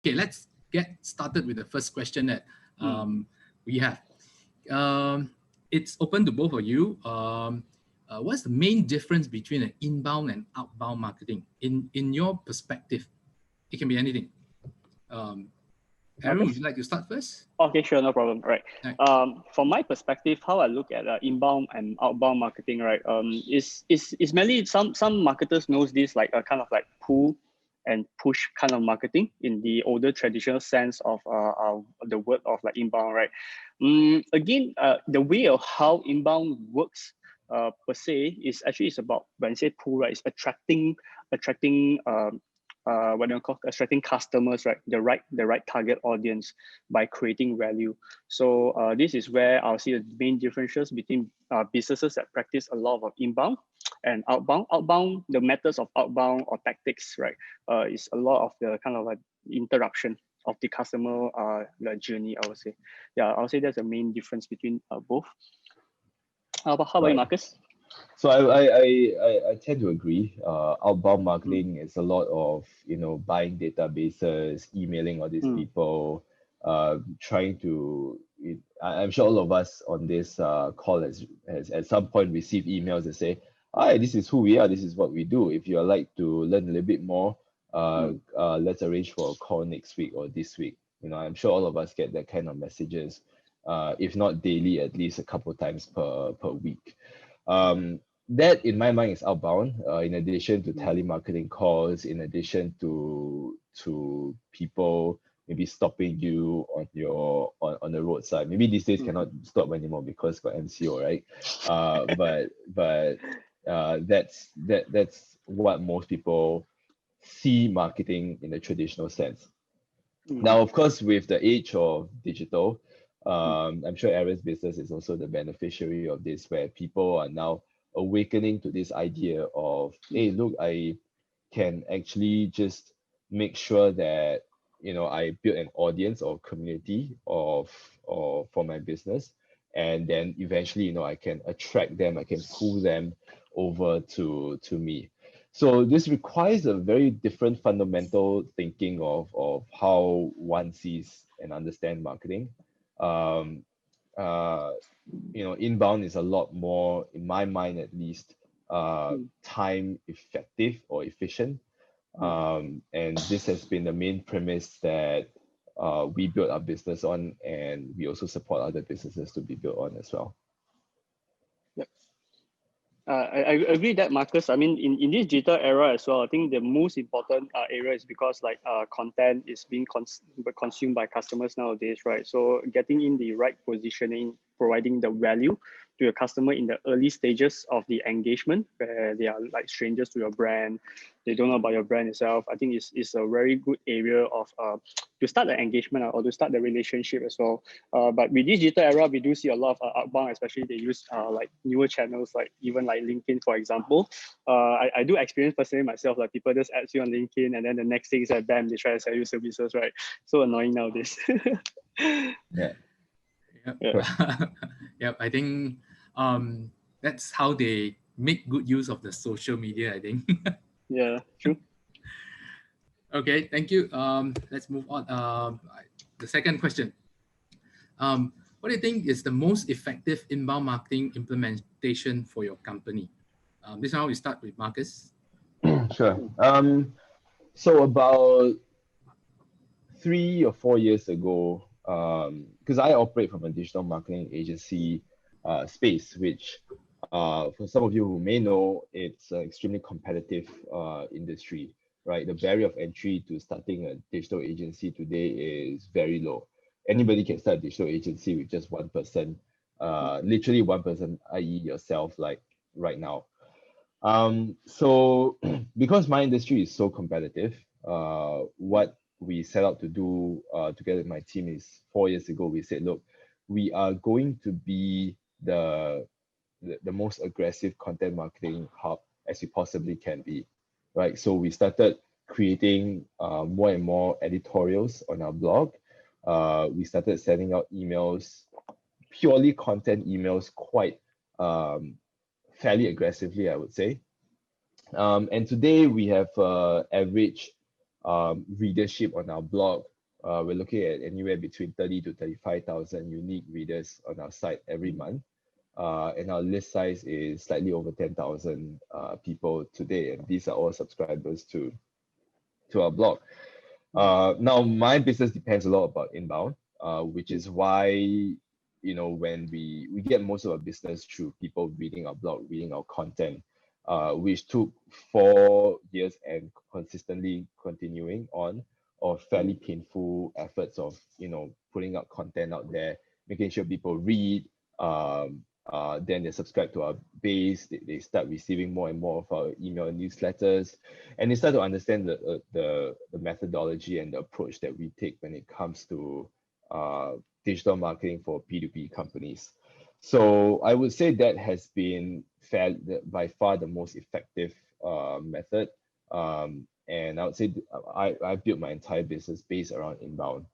Okay, let's get started with the first question that we have. It's open to both of you. What's the main difference between an inbound and outbound marketing in your perspective? It can be anything. Aaron, would you like to start first? Okay, sure, no problem. Right. From my perspective, how I look at inbound and outbound marketing, right, is mainly some marketers knows this like a kind of like pull and push kind of marketing in the older traditional sense of the word of like inbound, right? Again, the way of how inbound works per se is actually it's about when you say pull, right, it's attracting what do you call attracting customers, right? The right target audience by creating value. So this is where I'll see the main differences between businesses that practice a lot of inbound and outbound. Outbound, the methods of outbound or tactics, right, is a lot of the kind of like interruption of the customer journey, I would say. Yeah, I'll say that's the main difference between both. How about you, Marcus? So I tend to agree. Outbound marketing is a lot of buying databases, emailing all these people, trying to. I'm sure all of us on this call has at some point received emails that say, "Hi, this is who we are. This is what we do. If you'd like to learn a little bit more, let's arrange for a call next week or this week." I'm sure all of us get that kind of messages, if not daily, at least a couple of times per week. That in my mind is outbound, in addition to telemarketing calls, in addition to people maybe stopping you on the roadside. Maybe these days cannot stop anymore because got MCO, right? But that's what most people see marketing in the traditional sense. Now, of course, with the age of digital, I'm sure Aaron's business is also the beneficiary of this, where people are now awakening to this idea of, hey, look, I can actually just make sure that I build an audience or community or for my business, and then eventually I can attract them, I can pull them over to me. So this requires a very different fundamental thinking of how one sees and understand marketing. Inbound is a lot more, in my mind at least, time effective or efficient. And this has been the main premise that we build our business on, and we also support other businesses to be built on as well. Yep. I agree that, Marcus. I mean, in this digital era as well, I think the most important area is because like content is being consumed by customers nowadays, right? So getting in the right positioning, providing the value to your customer in the early stages of the engagement, where they are like strangers to your brand, they don't know about your brand itself. I think it's a very good area of to start the engagement or to start the relationship as well. But with this digital era, we do see a lot of outbound, especially they use like newer channels, like even like LinkedIn, for example. I do experience personally myself, like people just add you on LinkedIn, and then the next thing is that bam, they try to sell you services, right? So annoying nowadays. Yeah. Yep. I think that's how they make good use of the social media, I think. Yeah, true. Okay, thank you. Let's move on. The second question. What do you think is the most effective inbound marketing implementation for your company? This one we start with Marcus. Sure. So about 3 or 4 years ago, because I operate from a digital marketing agency space, which for some of you who may know, it's an extremely competitive industry, right? The barrier of entry to starting a digital agency today is very low. Anybody can start a digital agency with just one person, literally one person, i.e. yourself, like right now. So because my industry is so competitive, what we set out to do together with my team is 4 years ago, we said, look, we are going to be the most aggressive content marketing hub as we possibly can be, right? So we started creating more and more editorials on our blog. We started sending out emails, purely content emails, quite fairly aggressively, I would say. And today we have average readership on our blog we're looking at anywhere between 30 to 35,000 unique readers on our site every month. And our list size is slightly over 10,000 people today. And these are all subscribers to our blog. Now, my business depends a lot about inbound, which is why, you know, when we get most of our business through people reading our blog, reading our content, which took 4 years and consistently continuing on, or fairly painful efforts of, you know, putting out content out there, making sure people read, then they subscribe to our base, they start receiving more and more of our email and newsletters, and they start to understand the methodology and the approach that we take when it comes to digital marketing for P2P companies. So I would say that has been by far the most effective method. And I would say I built my entire business based around inbound.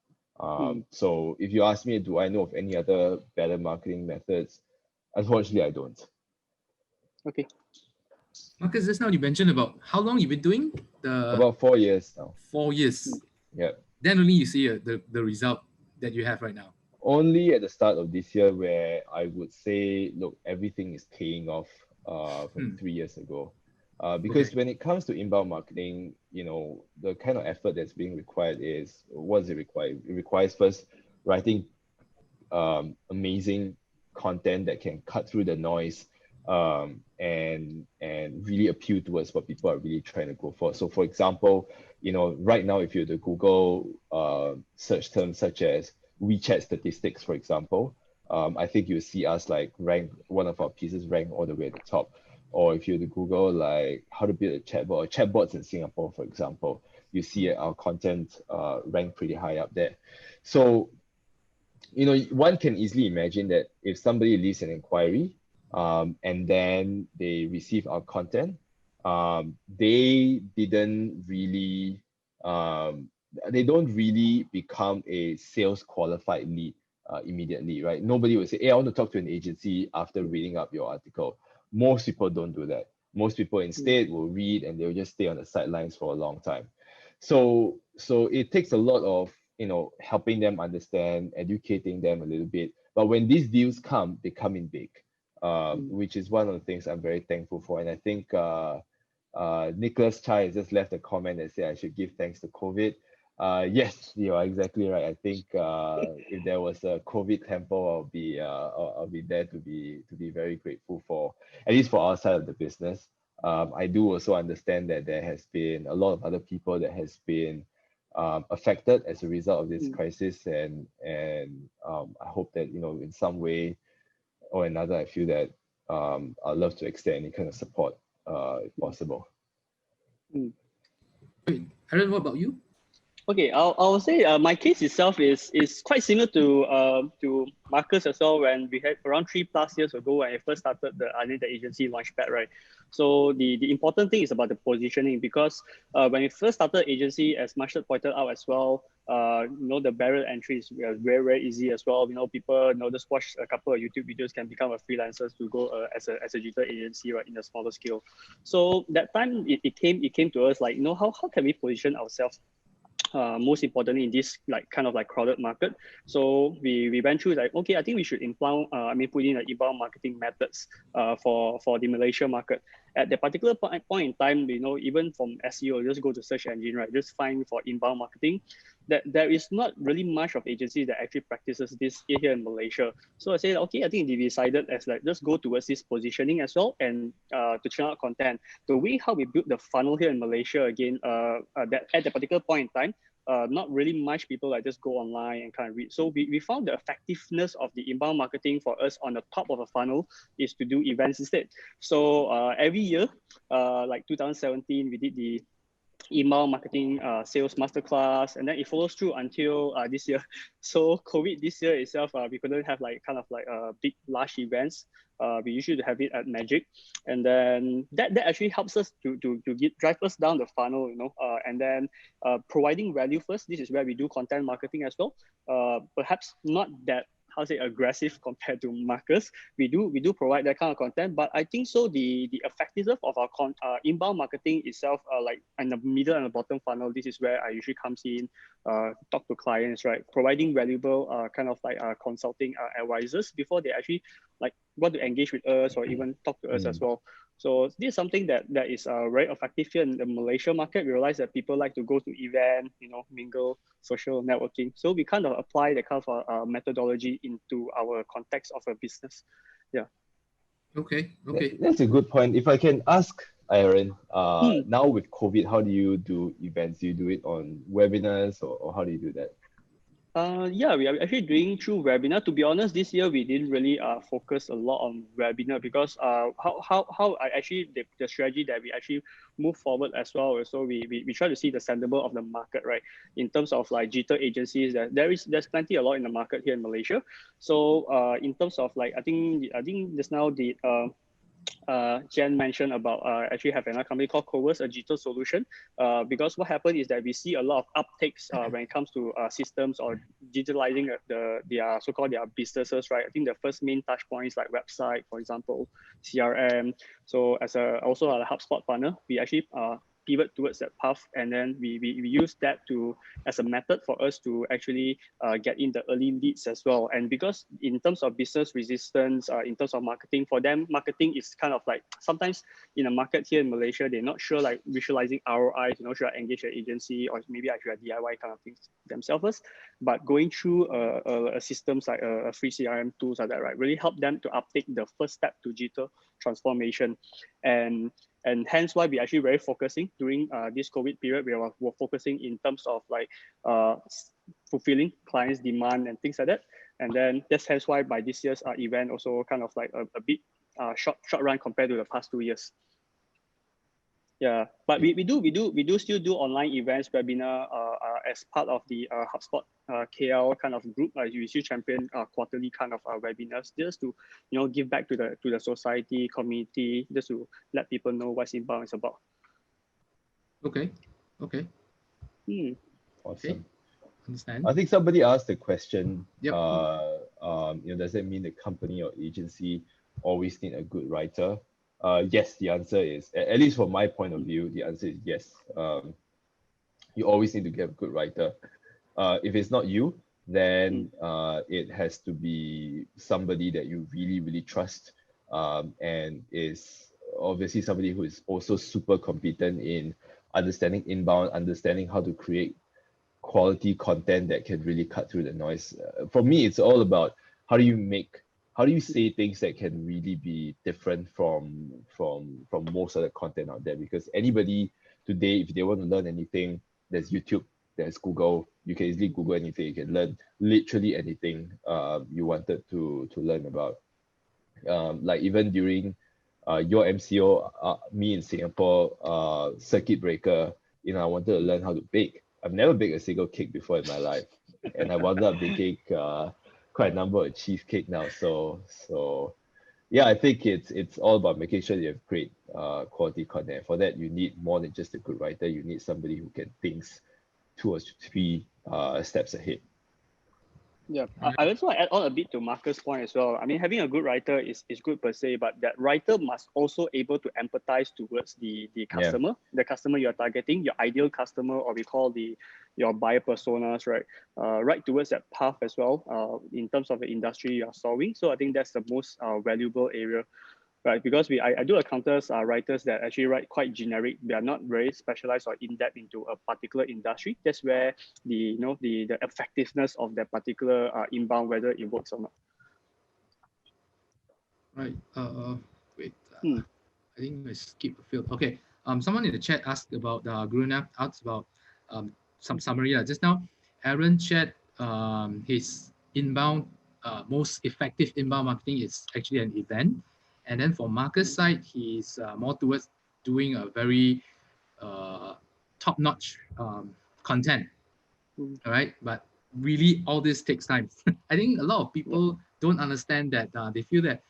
So if you ask me, do I know of any other better marketing methods? Unfortunately, I don't. Okay. Marcus, just now you mentioned about how long you've been doing the About 4 years now. 4 years. Yeah. Then only you see the result that you have right now. Only at the start of this year where I would say, look, everything is paying off from 3 years ago. Because when it comes to inbound marketing, you know, the kind of effort that's being required is, what does it require? It requires first writing amazing content that can cut through the noise and really appeal towards what people are really trying to go for. So for example, you know, right now, if you were to Google search terms such as WeChat statistics, for example, I think you'll see us like rank, one of our pieces rank all the way at the top. Or if you were to Google like how to build a chatbot or chatbots in Singapore, for example, you see our content rank pretty high up there. So, you know, one can easily imagine that if somebody leaves an inquiry and then they receive our content, they didn't really, they don't really become a sales qualified lead immediately, right? Nobody will say, hey, I want to talk to an agency after reading up your article. Most people don't do that. Most people instead will read and they'll just stay on the sidelines for a long time. So it takes a lot of, you know, helping them understand, educating them a little bit. But when these deals come, they come in big, which is one of the things I'm very thankful for. And I think Nicholas Chai has just left a comment that said I should give thanks to COVID. Yes, you are exactly right. I think if there was a COVID temple, I'll be there to be very grateful for, at least for our side of the business. I do also understand that there has been a lot of other people that has been affected as a result of this crisis, and I hope that, you know, in some way or another, I feel that I'd love to extend any kind of support if possible. Great. Aaron, what about you? Okay, I'll say my case itself is quite similar to Marcus as well. When we had around 3+ years ago when I first started the agency LaunchPad, right? So the important thing is about the positioning, because when we first started agency, as Marshall pointed out as well, you know, the barrier entry is very, very easy as well. You know, people, you know, just watch a couple of YouTube videos can become a freelancer to go as a digital agency, right, in a smaller scale. So that time it came to us like, you know, how can we position ourselves most importantly in this like kind of like crowded market. So we went through like, okay, I think we should put in like inbound marketing methods for the Malaysia market. At that particular point in time, you know, even from SEO, just go to search engine, right? Just find for inbound marketing. That there is not really much of agencies that actually practices this here in Malaysia. So I said, okay, I think they decided as like just go towards this positioning as well, and to churn out content. The way how we built the funnel here in Malaysia again, that at that particular point in time, not really much people like just go online and kind of read. So we found the effectiveness of the inbound marketing for us on the top of a funnel is to do events instead. So every year, like 2017, we did the email marketing sales masterclass, and then it follows through until this year. So COVID this year itself, we couldn't have like kind of like big large events. We usually have it at Magic, and then that actually helps us to drive us down the funnel, you know, and then providing value first. This is where we do content marketing as well. Perhaps not that how to say, aggressive compared to Marcus. We do provide that kind of content, but I think so the effectiveness of our inbound marketing itself, like in the middle and the bottom funnel, this is where I usually comes in, talk to clients, right, providing valuable kind of like consulting advisors before they actually like want to engage with us or even talk to us as well. So this is something that is very effective here in the Malaysia market. We realize that people like to go to event, mingle, social networking. So we kind of apply the kind of methodology into our context of a business. Yeah. Okay. That's a good point. If I can ask Aaron, now with COVID, how do you do events? Do you do it on webinars or how do you do that? Yeah, we are actually doing through webinar. To be honest, this year we didn't really focus a lot on webinar because how I actually the strategy that we actually move forward as well. So we try to see the sentiment of the market, right? In terms of like digital agencies, there's plenty a lot in the market here in Malaysia. So in terms of like I think just now the Jian mentioned about actually have another company called Covers, a digital solution. Because what happened is that we see a lot of uptakes when it comes to systems or digitalizing their so-called their businesses, right? I think the first main touch points like website, for example, CRM. So as also a HubSpot partner, we actually pivot towards that path, and then we use that as a method for us to actually get in the early leads as well. And because in terms of business resistance, in terms of marketing, for them, marketing is kind of like sometimes in a market here in Malaysia, they're not sure like visualizing ROI, should I engage an agency or maybe I should DIY kind of things themselves first. But going through a systems like a free CRM tools like that, right, really help them to uptake the first step to digital transformation. And hence why we actually very focusing during this COVID period. We're focusing in terms of like fulfilling clients' demand and things like that. And then that's hence why by this year's event also kind of like a bit short run compared to the past 2 years. Yeah, but we do still do online events, webinar as part of the HubSpot KL kind of group. We still champion quarterly kind of webinars just to give back to the society, community, just to let people know what inbound is about. Okay. Awesome. Okay. Understand. I think somebody asked the question. Yep. Does that mean the company or agency always need a good writer? Yes, the answer is, at least from my point of view, the answer is yes. You always need to get a good writer. If it's not you, then it has to be somebody that you really, really trust, and is obviously somebody who is also super competent in understanding inbound, understanding how to create quality content that can really cut through the noise. For me, it's all about how do you say things that can really be different from most of the content out there? Because anybody today, if they want to learn anything, there's YouTube, there's Google. You can easily Google anything. You can learn literally anything you wanted to learn about. Like even during your MCO, me in Singapore, circuit breaker, I wanted to learn how to bake. I've never baked a single cake before in my life, and I wound up baking quite a number of cheesecake now. So yeah, I think it's all about making sure you have great quality content. For that, you need more than just a good writer. You need somebody who can think 2 or 3 steps ahead. Yeah, I just want to add on a bit to Marcus' point as well. I mean, having a good writer is good per se, but that writer must also able to empathize towards the customer, the customer you're targeting, your ideal customer, or we call your buyer personas, right? Right towards that path as well, in terms of the industry you're solving. So I think that's the most valuable area. Right, because I do encounter writers that actually write quite generic. They are not very specialized or in-depth into a particular industry. That's where the effectiveness of that particular inbound, whether it works or not. Right. Wait. I think I skipped a field. Okay. Someone in the chat asked about Gruna asked about some summary. Just now, Aaron shared his inbound most effective inbound marketing is actually an event. And then for Marcus' side, he's more towards doing a very top-notch content, all right? But really, all this takes time. I think a lot of people don't understand that. They feel that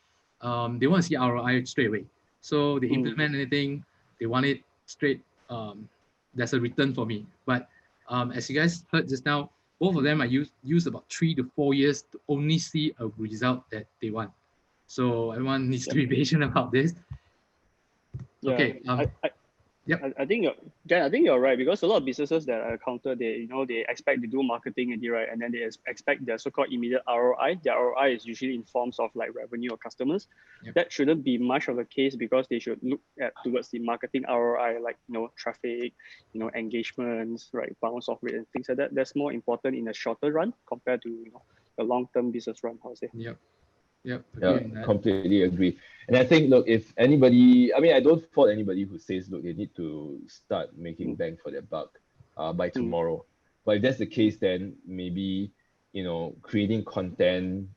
they want to see ROI straight away. So they implement anything, they want it straight. There's a return for me. But as you guys heard just now, both of them are use about 3 to 4 years to only see a result that they want. So everyone needs to be patient about this. Yeah. Okay. I think you're right, because a lot of businesses that I encounter, they expect to do marketing and right, and then they expect their so-called immediate ROI. Their ROI is usually in forms of like revenue or customers. Yep. That shouldn't be much of a case, because they should look towards the marketing ROI, like traffic, engagements, right, bounce off rate and things like that. That's more important in a shorter run compared to the long-term business run, I would say. Yep. Yep. Yeah, completely agree. And I think, look, if anybody, I mean, I don't fault anybody who says, look, they need to start making bang for their buck by tomorrow. But if that's the case, then maybe, creating content,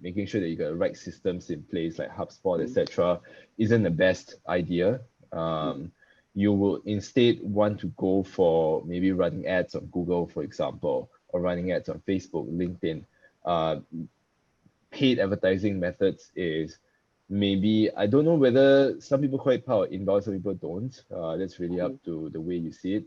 making sure that you got the right systems in place, like HubSpot, etc., isn't the best idea. You will instead want to go for maybe running ads on Google, for example, or running ads on Facebook, LinkedIn. Paid advertising methods is maybe, I don't know whether some people call it power inbound, some people don't. That's really up to the way you see it.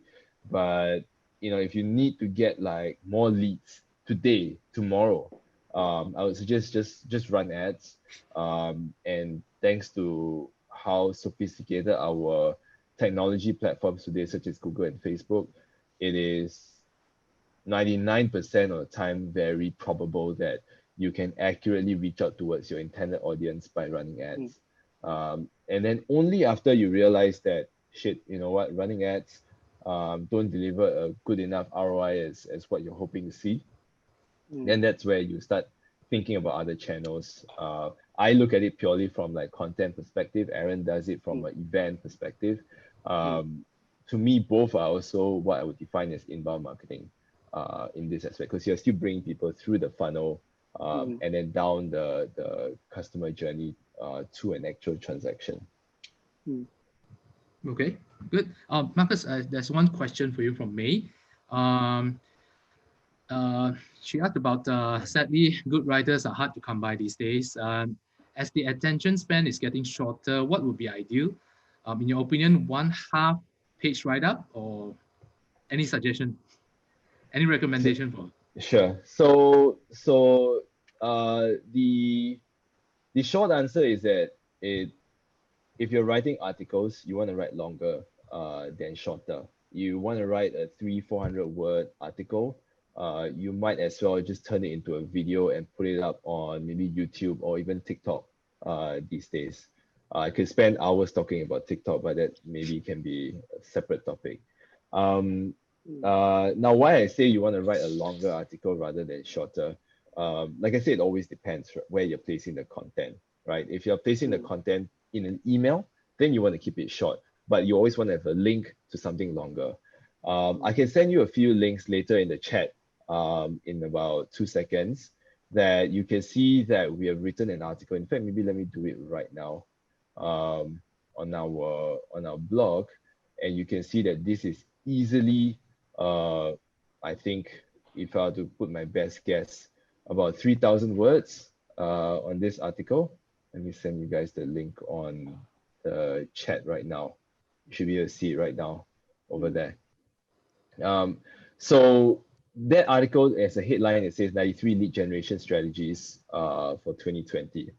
But if you need to get like more leads today, tomorrow, I would suggest just run ads. And thanks to how sophisticated our technology platforms today, such as Google and Facebook, it is 99% of the time very probable that you can accurately reach out towards your intended audience by running ads. And then only after you realize that, shit, you know what, running ads don't deliver a good enough ROI as what you're hoping to see, then that's where you start thinking about other channels. I look at it purely from like content perspective. Aaron does it from an event perspective. To me, both are also what I would define as inbound marketing in this aspect, because you're still bringing people through the funnel and then down the customer journey to an actual transaction. Okay, good. Marcus, there's one question for you from May. She asked about, sadly, good writers are hard to come by these days. As the attention span is getting shorter, what would be ideal? In your opinion, 1/2 page write-up, or any suggestion? Any recommendation for? Sure. So the short answer is that if you're writing articles, you want to write longer than shorter. You want to write a 300-400 word article. You might as well just turn it into a video and put it up on maybe YouTube or even TikTok these days. I could spend hours talking about TikTok, but that maybe can be a separate topic. Now, why I say you want to write a longer article rather than shorter, like I said, it always depends where you're placing the content, right? If you're placing the content in an email, then you want to keep it short, but you always want to have a link to something longer. I can send you a few links later in the chat in about 2 seconds that you can see that we have written an article. In fact, maybe let me do it right now on our blog, and you can see that this is easily, I think, if I were to put my best guess, about 3,000 words on this article. Let me send you guys the link on the chat right now. You should be able to see it right now over there. So that article, as a headline, it says 93 lead generation strategies for 2020.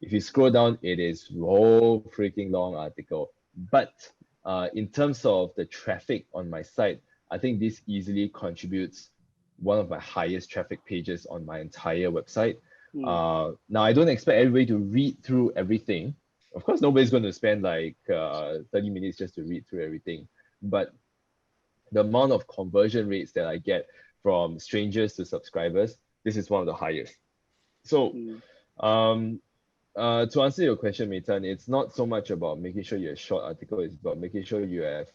If you scroll down, it is a whole freaking long article. But in terms of the traffic on my site, I think this easily contributes one of my highest traffic pages on my entire website. Now, I don't expect everybody to read through everything. Of course, nobody's going to spend like 30 minutes just to read through everything. But the amount of conversion rates that I get from strangers to subscribers, this is one of the highest. So to answer your question, Meitan, it's not so much about making sure you have a short article, it's about making sure you have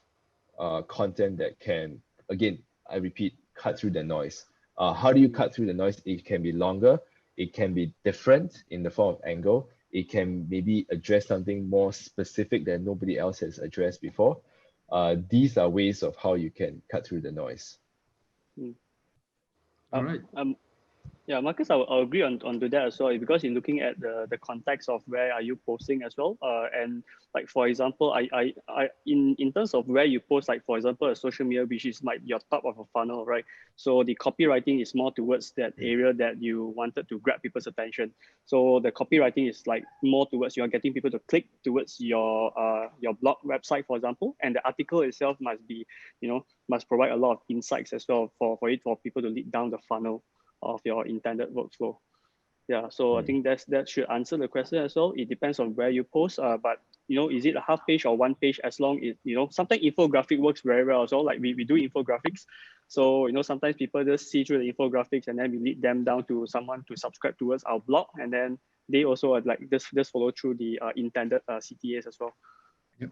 content that can, again, I repeat, cut through the noise. How do you cut through the noise? It can be longer, it can be different in the form of angle, it can maybe address something more specific that nobody else has addressed before. These are ways of how you can cut through the noise. All right. Yeah, Marcus, I'll agree onto that as well, because in looking at the context of where are you posting as well, and like for example, in terms of where you post, like for example, a social media, which is like your top of a funnel, right? So the copywriting is more towards that area that you wanted to grab people's attention. So the copywriting is like more towards you're getting people to click towards your blog website, for example, and the article itself must be, must provide a lot of insights as well for people to lead down the funnel of your intended workflow. Yeah, so I think that should answer the question as well. It depends on where you post, but is it a half page or one page? As long as sometimes infographic works very well as well. Like we do infographics, so sometimes people just see through the infographics and then we lead them down to someone to subscribe towards our blog, and then they also are like just follow through the intended CTAs as well. Yep.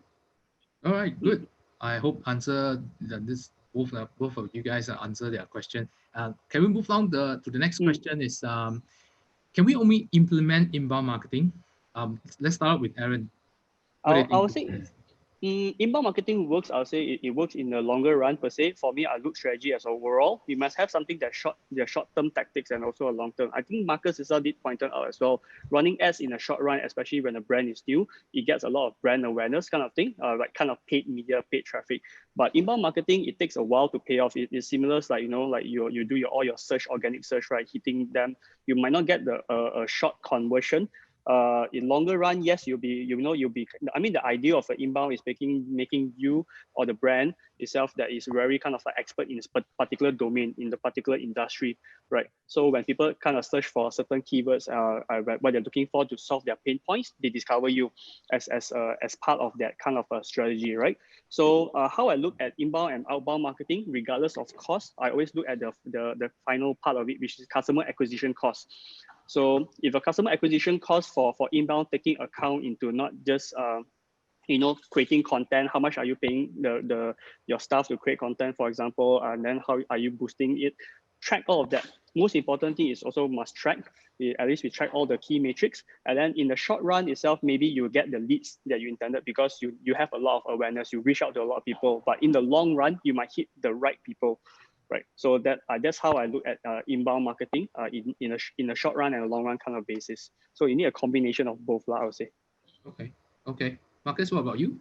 All right, good. I hope answer this both of you guys answer their question. Can we move on to the next question? Is can we only implement inbound marketing? Let's start with Aaron. What do you think? I would say inbound marketing works. I'll say it works in the longer run per se. For me, I look strategy as overall. You must have something that's short-term tactics and also a long-term. I think Marcus Issa did point out as well. Running ads in a short run, especially when a brand is new, it gets a lot of brand awareness kind of thing, like kind of paid media, paid traffic. But inbound marketing, it takes a while to pay off. It's similar, like like you do all your search, organic search, right? Hitting them, you might not get a short conversion. In longer run, yes, you'll be. I mean, the idea of an inbound is making you or the brand itself that is very kind of like expert in a particular domain, in the particular industry, right? So when people kind of search for certain keywords, what they're looking for to solve their pain points, they discover you as part of that kind of a strategy, right? So how I look at inbound and outbound marketing, regardless of cost, I always look at the final part of it, which is customer acquisition cost. So if a customer acquisition cost for inbound, taking account into not just creating content, how much are you paying your staff to create content, for example, and then how are you boosting it? Track all of that. Most important thing is also must track. At least we track all the key metrics, and then in the short run itself, maybe you get the leads that you intended because you have a lot of awareness. You reach out to a lot of people, but in the long run, you might hit the right people. Right, so that's how I look at inbound marketing in a short run and a long run kind of basis. So you need a combination of both, I would say. Okay. Marcus, what about you?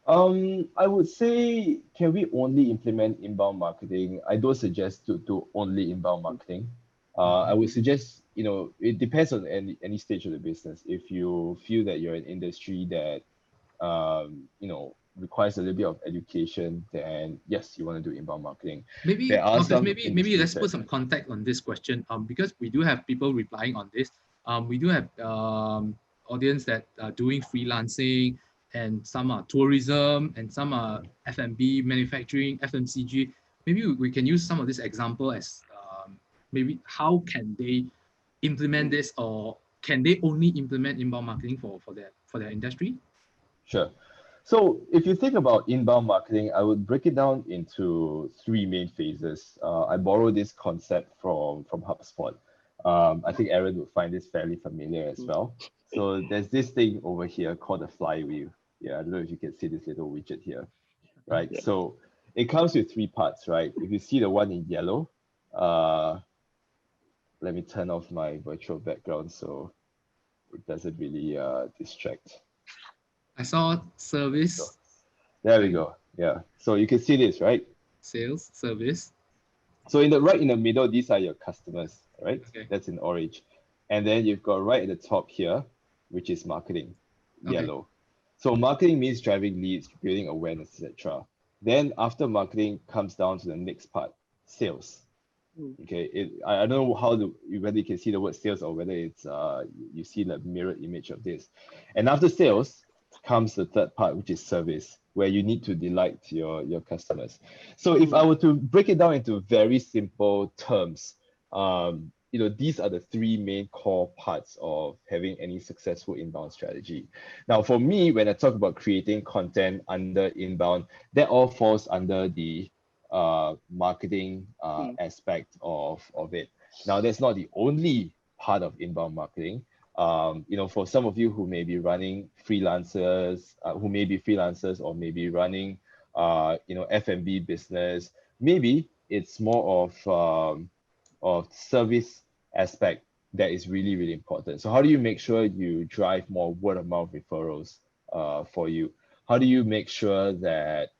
I would say, can we only implement inbound marketing? I don't suggest to do only inbound marketing. I would suggest, it depends on any stage of the business. If you feel that you're an industry that, requires a little bit of education, then yes, you want to do inbound marketing. Maybe there are Marcus, some maybe let's put some context on this question. Because we do have people replying on this. We do have audience that are doing freelancing, and some are tourism, and some are F&B, manufacturing, FMCG. Maybe we can use some of this example as maybe how can they implement this, or can they only implement inbound marketing for their industry? Sure. So if you think about inbound marketing, I would break it down into three main phases. I borrow this concept from HubSpot. I think Aaron would find this fairly familiar as well. So there's this thing over here called the flywheel. Yeah, I don't know if you can see this little widget here, right? Yeah. So it comes with three parts, right? If you see the one in yellow, let me turn off my virtual background so it doesn't really distract. I saw service. So, there we go. Yeah. So you can see this, right? Sales, service. So right in the middle, these are your customers, right? Okay. That's in orange. And then you've got right at the top here, which is marketing, yellow. So marketing means driving leads, building awareness, etc. Then after marketing comes down to the next part, sales. Okay, I don't know whether you can see the word sales or whether it's you see the mirror image of this. And after sales comes the third part, which is service, where you need to delight your customers. So if I were to break it down into very simple terms, these are the three main core parts of having any successful inbound strategy. Now, for me, when I talk about creating content under inbound, that all falls under the marketing aspect of it. Now, that's not the only part of inbound marketing. For some of you who may be running freelancers, or maybe running, F&B business, maybe it's more of service aspect that is really, really important. So how do you make sure you drive more word of mouth referrals for you? How do you make sure that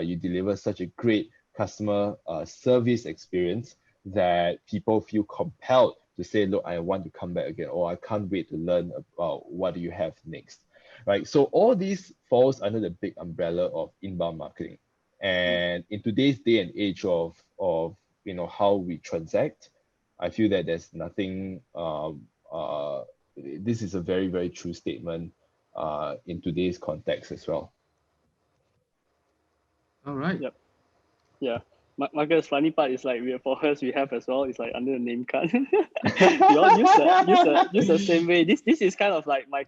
you deliver such a great customer service experience that people feel compelled to say, look, I want to come back again, or I can't wait to learn about what do you have next, right? So all these falls under the big umbrella of inbound marketing. And in today's day and age of how we transact, I feel that there's nothing. This is a very, very true statement in today's context as well. All right. Yep. Yeah. Marcus, funny part is like for us we have as well. It's like under the name card. We all use the same way. This is kind of like my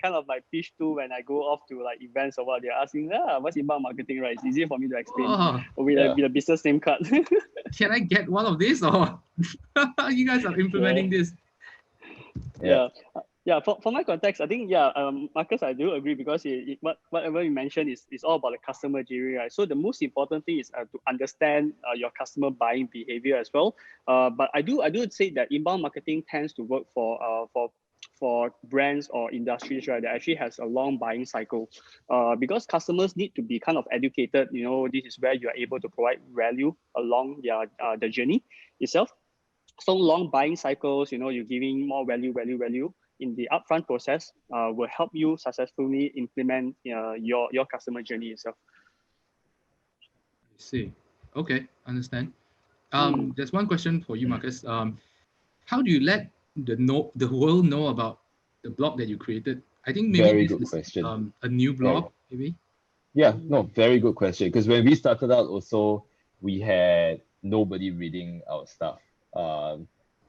pitch too when I go off to like events or what they're asking. What's inbound marketing, right? It's easier for me to explain with a business name card. Can I get one of these, or you guys are implementing this? Yeah, for my context, I think, Marcus, I do agree because whatever you mentioned is all about the customer journey, right? So the most important thing is to understand your customer buying behavior as well. But I do say that inbound marketing tends to work for brands or industries, right, that actually has a long buying cycle, because customers need to be kind of educated. This is where you are able to provide value along the journey itself. So long buying cycles, you're giving more value in the upfront process will help you successfully implement your customer journey itself. I see. Okay, understand. There's one question for you, Marcus. How do you let the world know about the blog that you created? I think maybe very this good is question. A new blog, maybe? Yeah, no, very good question. Because when we started out also, we had nobody reading our stuff.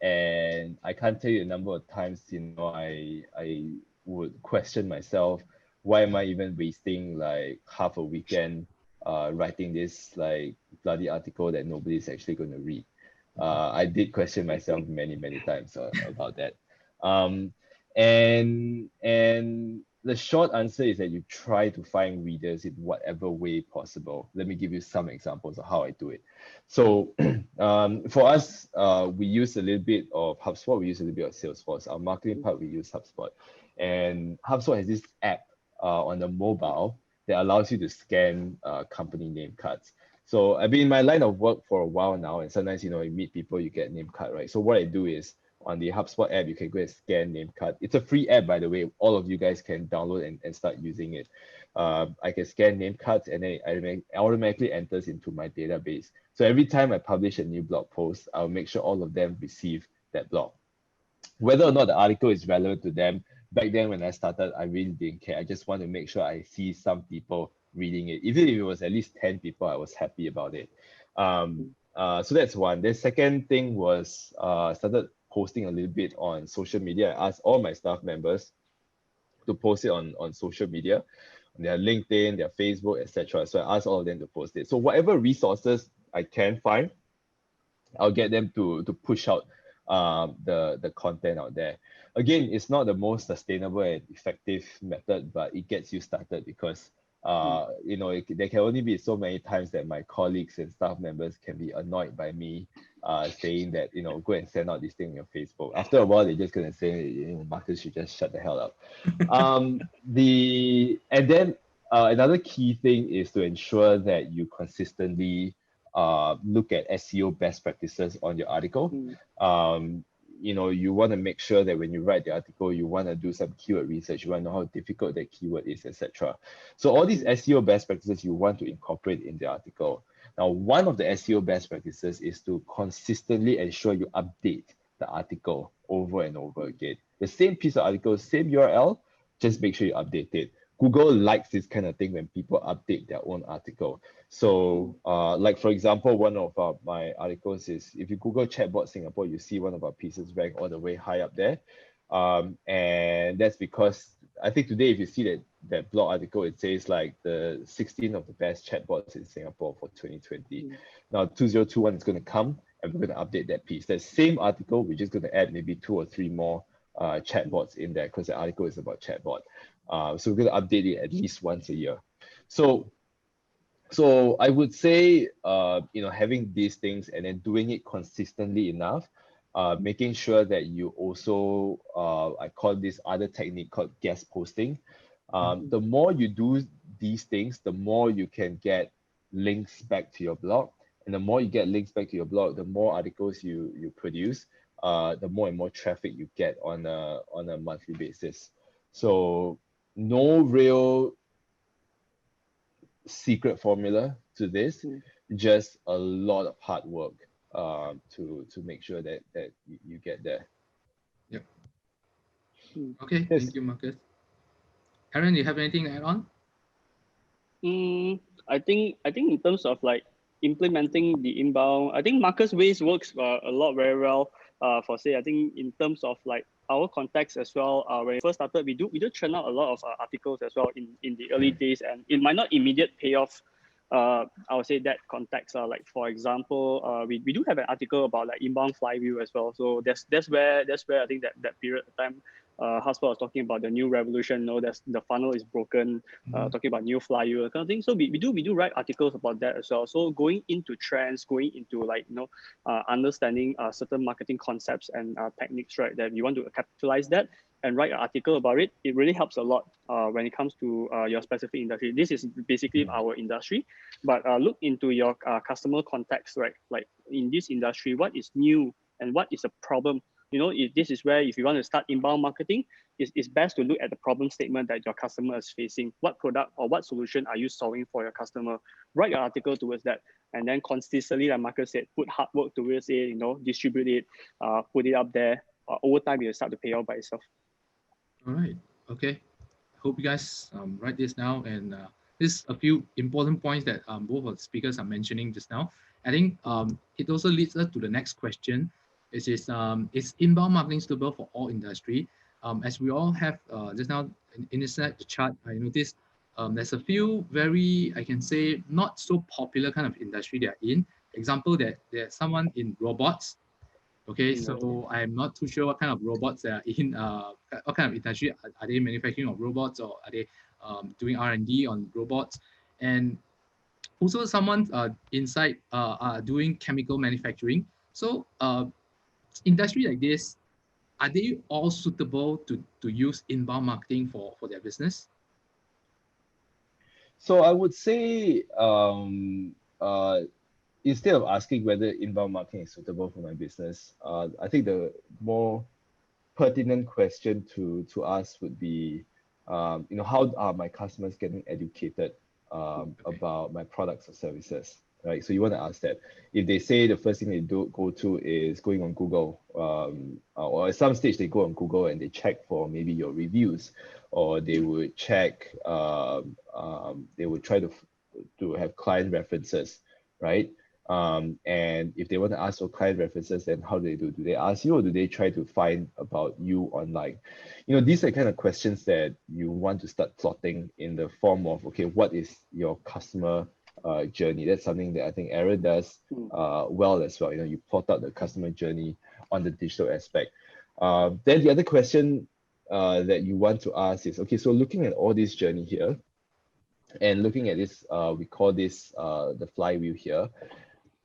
And I can't tell you the number of times, I would question myself, why am I even wasting like half a weekend writing this like bloody article that nobody's actually going to read? I did question myself many, many times about that. And the short answer is that you try to find readers in whatever way possible. Let me give you some examples of how I do it. So for us, we use a little bit of HubSpot, we use a little bit of Salesforce. Our marketing part, we use HubSpot. And HubSpot has this app on the mobile that allows you to scan company name cards. So I've been in my line of work for a while now, and sometimes, you meet people, you get a name card, right? So what I do is, on the HubSpot app, you can go and scan name card. It's a free app, by the way. All of you guys can download and start using it. I can scan name cards, and then it automatically enters into my database. So every time I publish a new blog post, I'll make sure all of them receive that blog. Whether or not the article is relevant to them, back then when I started, I really didn't care. I just want to make sure I see some people reading it. Even if it was at least 10 people, I was happy about it. So that's one. The second thing was I started posting a little bit on social media. I asked all my staff members to post it on social media, on their LinkedIn, their Facebook, etc. So I asked all of them to post it. So whatever resources I can find, I'll get them to push out the content out there. Again, it's not the most sustainable and effective method, but it gets you started because there can only be so many times that my colleagues and staff members can be annoyed by me saying that, go and send out this thing on your Facebook. After a while, they're just going to say, Marcus should just shut the hell up. Another key thing is to ensure that you consistently look at SEO best practices on your article. You want to make sure that when you write the article, you want to do some keyword research, you want to know how difficult that keyword is, etc. So all these SEO best practices you want to incorporate in the article. Now, one of the SEO best practices is to consistently ensure you update the article over and over again. The same piece of article, same URL, just make sure you update it. Google likes this kind of thing when people update their own article. So like, for example, one of my articles is, if you Google chatbot Singapore, you see one of our pieces rank all the way high up there. And that's because I think today, if you see that blog article, it says like the 16 of the best chatbots in Singapore for 2020. Now 2021 is going to come and we're going to update that piece. That same article, we're just going to add maybe 2 or 3 more chatbots in there because the article is about chatbot. So we're going to update it at least once a year. So I would say, having these things and then doing it consistently enough making sure that you also, I call this other technique called guest posting. The more you do these things, the more you can get links back to your blog. And the more you get links back to your blog, the more articles you produce, the more and more traffic you get on a monthly basis. So no real secret formula to this, just a lot of hard work to make sure that you get there. Yep. Okay, Yes. thank you, Marcus. Aaron, do you have anything to add on? I think in terms of like implementing the inbound, I think Marcus' ways works a lot very well. For say, I think in terms of like our context as well. When we first started, we do churn out a lot of articles as well in the early days, and it might not immediate payoff. I would say that context, like for example, we do have an article about like inbound flywheel as well. So that's where I think that period of time, Haspa was talking about the new revolution. You know, that's the funnel is broken. Talking about new flywheel kind of thing. So we do write articles about that as well. So going into trends, going into like understanding certain marketing concepts and techniques, right? That you want to capitalize that and write an article about it. It really helps a lot when it comes to your specific industry. This is basically our industry, but look into your customer context, right? Like in this industry, what is new and what is a problem? You know, this is where if you want to start inbound marketing, it's best to look at the problem statement that your customer is facing. What product or what solution are you solving for your customer? Write your article towards that, and then consistently, like Marcus said, put hard work towards it. Distribute it, put it up there. Over time, it'll start to pay off by itself. All right. Okay. Hope you guys write this now. And there's a few important points that both of the speakers are mentioning just now. I think it also leads us to the next question. Is inbound marketing suitable for all industry? As we all have just now in this the chart, I noticed there's a few very, I can say, not so popular kind of industry they are in. Example, that there's someone in robots. Okay, so I'm not too sure what kind of robots they are in. What kind of industry are they manufacturing of robots, or are they doing R&D on robots? And also someone inside doing chemical manufacturing. So industry like this, are they all suitable to use inbound marketing for their business? So I would say instead of asking whether inbound marketing is suitable for my business, I think the more pertinent question to ask would be, how are my customers getting educated about my products or services, right? So you want to ask that. If they say the first thing they go to is going on Google, or at some stage they go on Google and they check for maybe your reviews, or they would check, they would try to have client references, right? And if they want to ask for client references, then how do they do? Do they ask you, or do they try to find about you online? These are kind of questions that you want to start plotting in the form of, okay, what is your customer journey? That's something that I think Aaron does well as well. You plot out the customer journey on the digital aspect. Then the other question that you want to ask is, okay, so looking at all this journey here, and looking at this, we call this the flywheel here.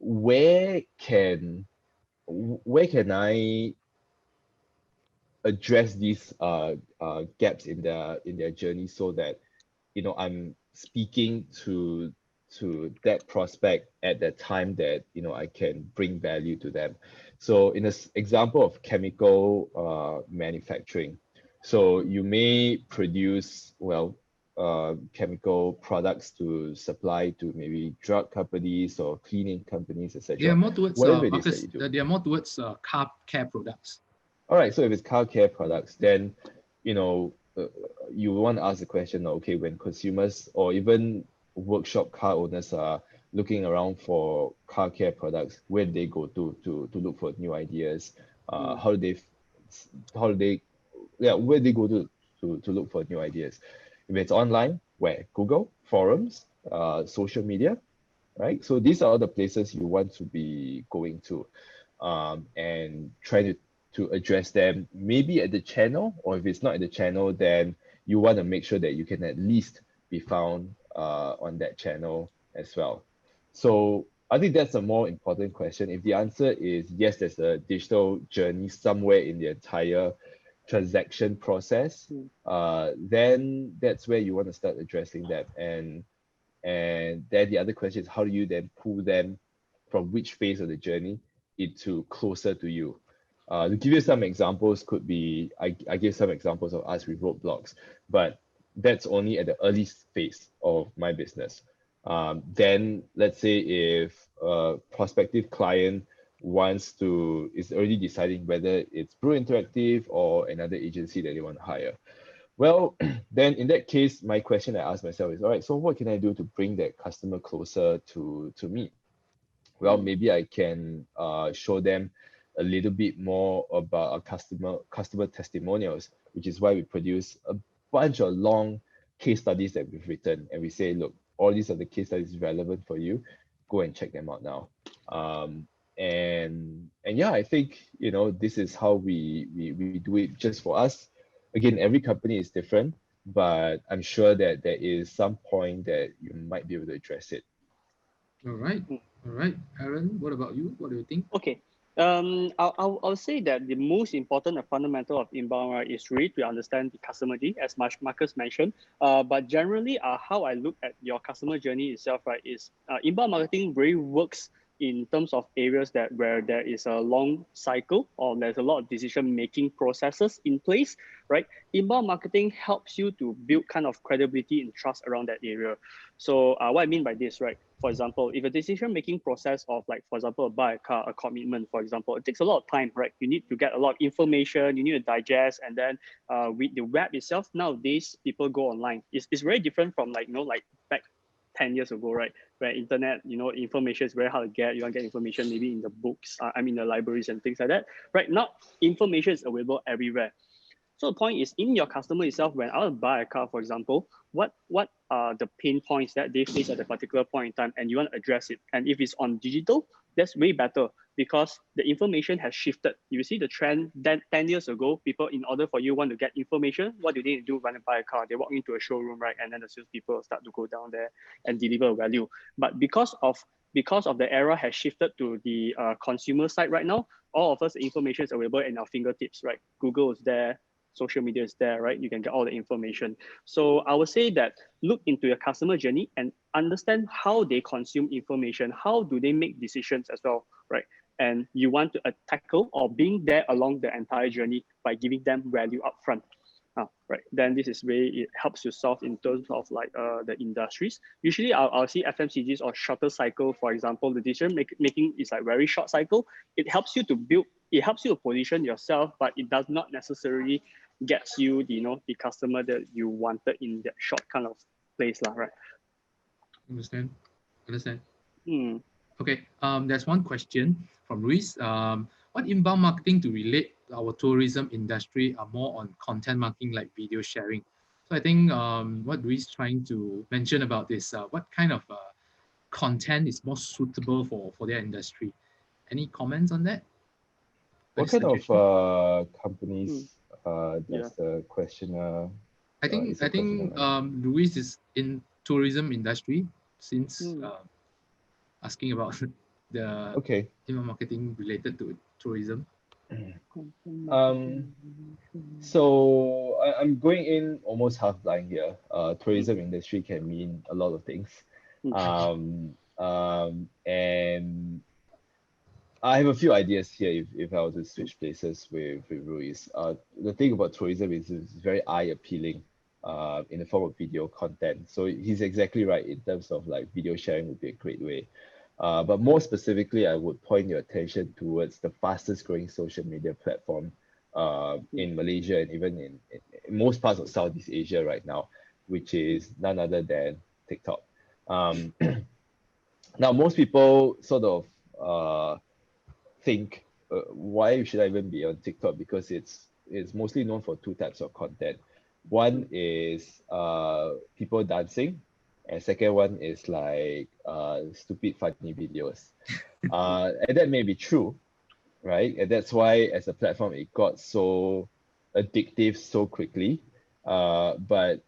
Where can I address these gaps in their journey, so that I'm speaking to that prospect at that time that I can bring value to them. So in this example of chemical manufacturing, so you may produce chemical products to supply to maybe drug companies or cleaning companies, etc. They are more towards whatever it is that you do. They are more towards car care products. All right, so if it's car care products, then you want to ask the question, okay, when consumers or even workshop car owners are looking around for car care products, where do they go to look for new ideas? Where do they go to look for new ideas? If it's online, where? Google, forums, social media, right? So these are all the places you want to be going to, and try to address them, maybe at the channel, or if it's not at the channel, then you want to make sure that you can at least be found on that channel as well. So I think that's a more important question. If the answer is yes, there's a digital journey somewhere in the entire transaction process, then that's where you want to start addressing that. And then the other question is, how do you then pull them from which phase of the journey into closer to you? To give you some examples, could be I give some examples of us with roadblocks, but that's only at the early phase of my business. Then let's say if a prospective client is already deciding whether it's Brew Interactive or another agency that they want to hire. Well, then in that case, my question I ask myself is, all right, so what can I do to bring that customer closer to me? Well, maybe I can show them a little bit more about our customer testimonials, which is why we produce a bunch of long case studies that we've written, and we say, look, all these are the case studies relevant for you. Go and check them out now. And yeah, I think this is how we do it just for us. Again, every company is different, but I'm sure that there is some point that you might be able to address it. All right. All right. Aaron, what about you? What do you think? Okay. I'll say that the most important and fundamental of inbound, right, is really to understand the customer journey, as Marcus mentioned. But generally, how I look at your customer journey itself, right, is inbound marketing really works in terms of areas where there is a long cycle or there's a lot of decision-making processes in place, right? Inbound marketing helps you to build kind of credibility and trust around that area. So what I mean by this, right? For example, if a decision-making process of, like, for example, buy a car, a commitment, for example, it takes a lot of time, right? You need to get a lot of information, you need to digest, and then with the web itself, nowadays, people go online. It's very different from like back 10 years ago, right? Where internet, information is very hard to get. You want to get information maybe in the books, the libraries and things like that. Right now, information is available everywhere. So the point is, in your customer itself, when I want to buy a car, for example, what are the pain points that they face at a particular point in time, and you want to address it. And if it's on digital, that's way better because the information has shifted. You see the trend that 10 years ago, people, in order for you want to get information, what do they do when they buy a car? They walk into a showroom, right? And then the salespeople start to go down there and deliver value. But because of the era has shifted to the consumer side right now, all of us, the information is available in our fingertips, right? Google is there, social media is there, right? You can get all the information. So I would say that look into your customer journey and understand how they consume information. How do they make decisions as well, right? And you want to tackle or being there along the entire journey by giving them value upfront. Right. Then this is where it helps you solve in terms of like the industries. Usually I'll see FMCGs or shorter cycle. For example, the decision making is like very short cycle. It helps you to position yourself, but it does not necessarily gets you the customer that you wanted in that short kind of place, right? Understand. Okay. There's one question from Luis. What inbound marketing to relate our tourism industry are more on content marketing like video sharing? So I think what Luis is trying to mention about this, what kind of content is more suitable for their industry? Any comments on that? What kind of companies does the questioner? I think Luis is in tourism industry since asking about the inbound marketing related to tourism. So I'm going in almost half blind here. Tourism industry can mean a lot of things. And I have a few ideas here if I were to switch places with Ruiz. The thing about tourism is it's very eye appealing in the form of video content. So he's exactly right in terms of like video sharing would be a great way. But more specifically, I would point your attention towards the fastest growing social media platform in Malaysia and even in most parts of Southeast Asia right now, which is none other than TikTok. Now, most people sort of think, why should I even be on TikTok? Because it's mostly known for two types of content. One is people dancing, and second one is like stupid funny videos. And that may be true, right? And that's why as a platform it got so addictive so quickly. But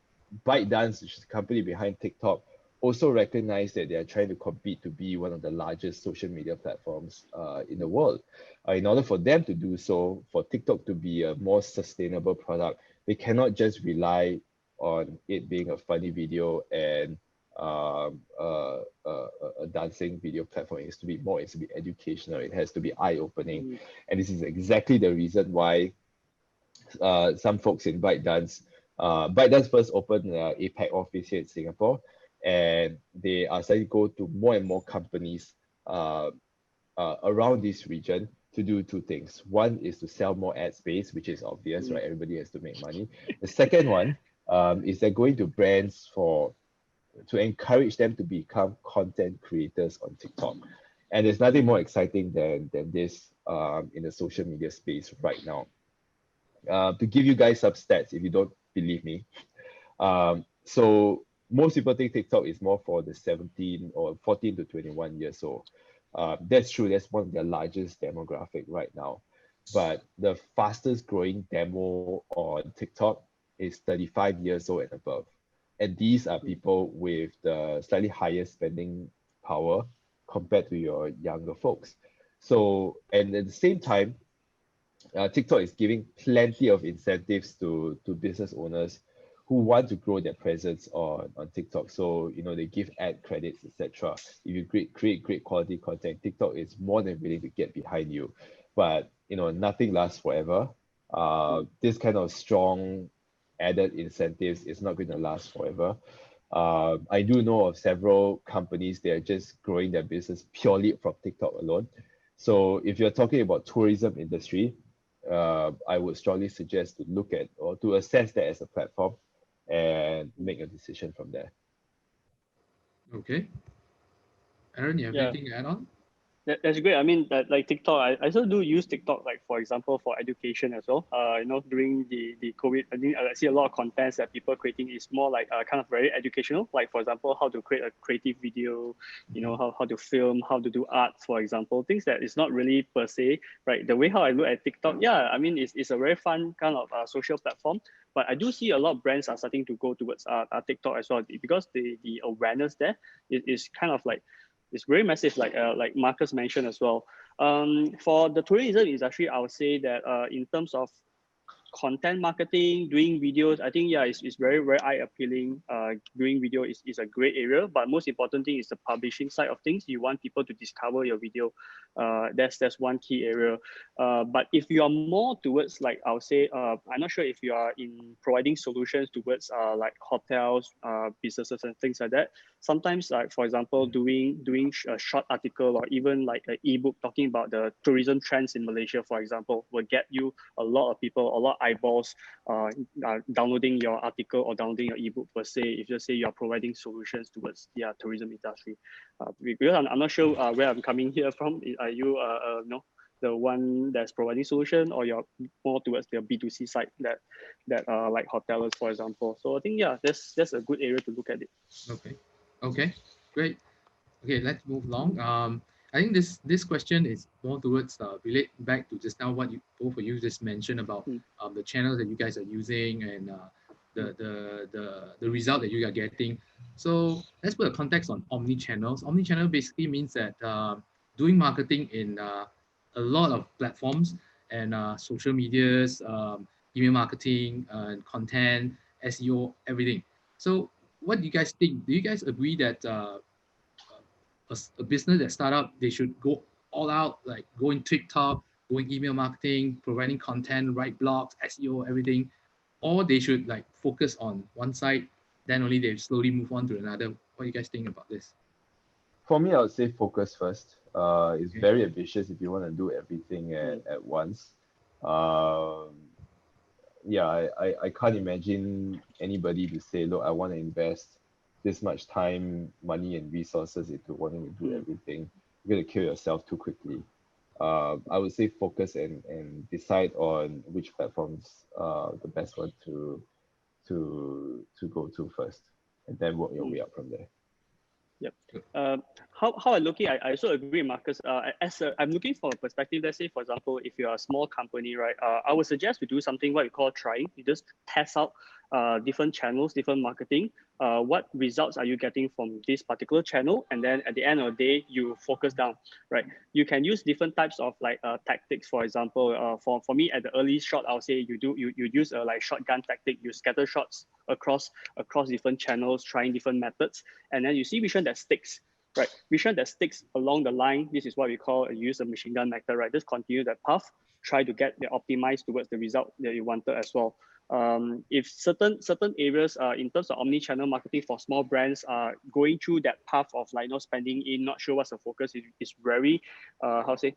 ByteDance, which is the company behind TikTok, also recognize that they are trying to compete to be one of the largest social media platforms in the world. In order for them to do so, for TikTok to be a more sustainable product, they cannot just rely on it being a funny video and a dancing video platform. It has to be more, it has to be educational, it has to be eye-opening. And this is exactly the reason why some folks in ByteDance first opened an APAC office here in Singapore, and they are starting to go to more and more companies around this region to do two things. One is to sell more ad space, which is obvious, right? Everybody has to make money. The second one is they're going to brands to encourage them to become content creators on TikTok. And there's nothing more exciting than this in the social media space right now. To give you guys some stats, if you don't believe me. So most people think TikTok is more for the 17 or 14 to 21 years old. That's true, that's one of their largest demographic right now. But the fastest growing demo on TikTok is 35 years old and above. And these are people with the slightly higher spending power compared to your younger folks. So, and at the same time, TikTok is giving plenty of incentives to business owners who want to grow their presence on TikTok. So, they give ad credits, etc. If you create great quality content, TikTok is more than willing to get behind you. But, nothing lasts forever. This kind of strong added incentives is not going to last forever. I do know of several companies that are just growing their business purely from TikTok alone. So if you're talking about tourism industry, I would strongly suggest to look at or to assess that as a platform and make a decision from there. Okay. Aaron, you have anything to add on? That's great. I mean, that like TikTok, I still do use TikTok, like for example, for education as well. During the COVID, I think I see a lot of contents that people creating is more like kind of very educational. Like for example, how to create a creative video, how to film, how to do art, for example, things that is not really per se, right? The way how I look at TikTok, yeah, I mean, it's a very fun kind of social platform. But I do see a lot of brands are starting to go towards TikTok as well, because the awareness there is kind of like, it's very massive, like Marcus mentioned as well. For the tourism, is actually, I would say that in terms of content marketing, doing videos, I think, yeah, it's very, very eye appealing. Doing video is a great area, but most important thing is the publishing side of things. You want people to discover your video. That's one key area. But if you are more towards, like, I would say, I'm not sure if you are in providing solutions towards like hotels, businesses and things like that. Sometimes, like, for example, doing a short article or even like an ebook talking about the tourism trends in Malaysia, for example, will get you a lot of people, a lot of eyeballs downloading your article or downloading your ebook per se, if you say you are providing solutions towards the tourism industry. Because I'm not sure where I'm coming here from. Are you the one that's providing solution, or you're more towards the B2C side that like hotels, for example? So I think, yeah, that's a good area to look at it. Okay, great. Okay, let's move along. I think this question is more towards relate back to just now what both of you just mentioned about the channels that you guys are using and the result that you are getting. So let's put a context on omni-channels. Omni-channel basically means that doing marketing in a lot of platforms and social medias, email marketing, content, SEO, everything. So what do you guys think? Do you guys agree that a business that start up, they should go all out, like going TikTok, going email marketing, providing content, write blogs, SEO, everything, or they should like focus on one side, then only they slowly move on to another? What do you guys think about this? For me, I would say focus first. It's very ambitious if you want to do everything at once. Yeah, I can't imagine anybody to say, look, I want to invest this much time, money, and resources into wanting to do everything. You're going to kill yourself too quickly. I would say focus and decide on which platforms are the best one to go to first, and then work your way up from there. Yep. How I looking, I also agree, Marcus. I'm looking from a perspective, let's say, for example, if you're a small company, right, I would suggest to do something what we call trying. You just test out different channels, different marketing. what results are you getting from this particular channel, and then at the end of the day, you focus down, right? You can use different types of like tactics. For example, for me at the early shot, I'll say you use a like shotgun tactic. You scatter shots across different channels, trying different methods, and then you see which one that sticks. Right, which one that sticks along the line. This is what we call use a machine gun method, right? Just continue that path, try to get the optimized towards the result that you wanted as well. If certain areas in terms of omni-channel marketing for small brands are going through that path of like spending in, not sure what's the focus, is very how to say,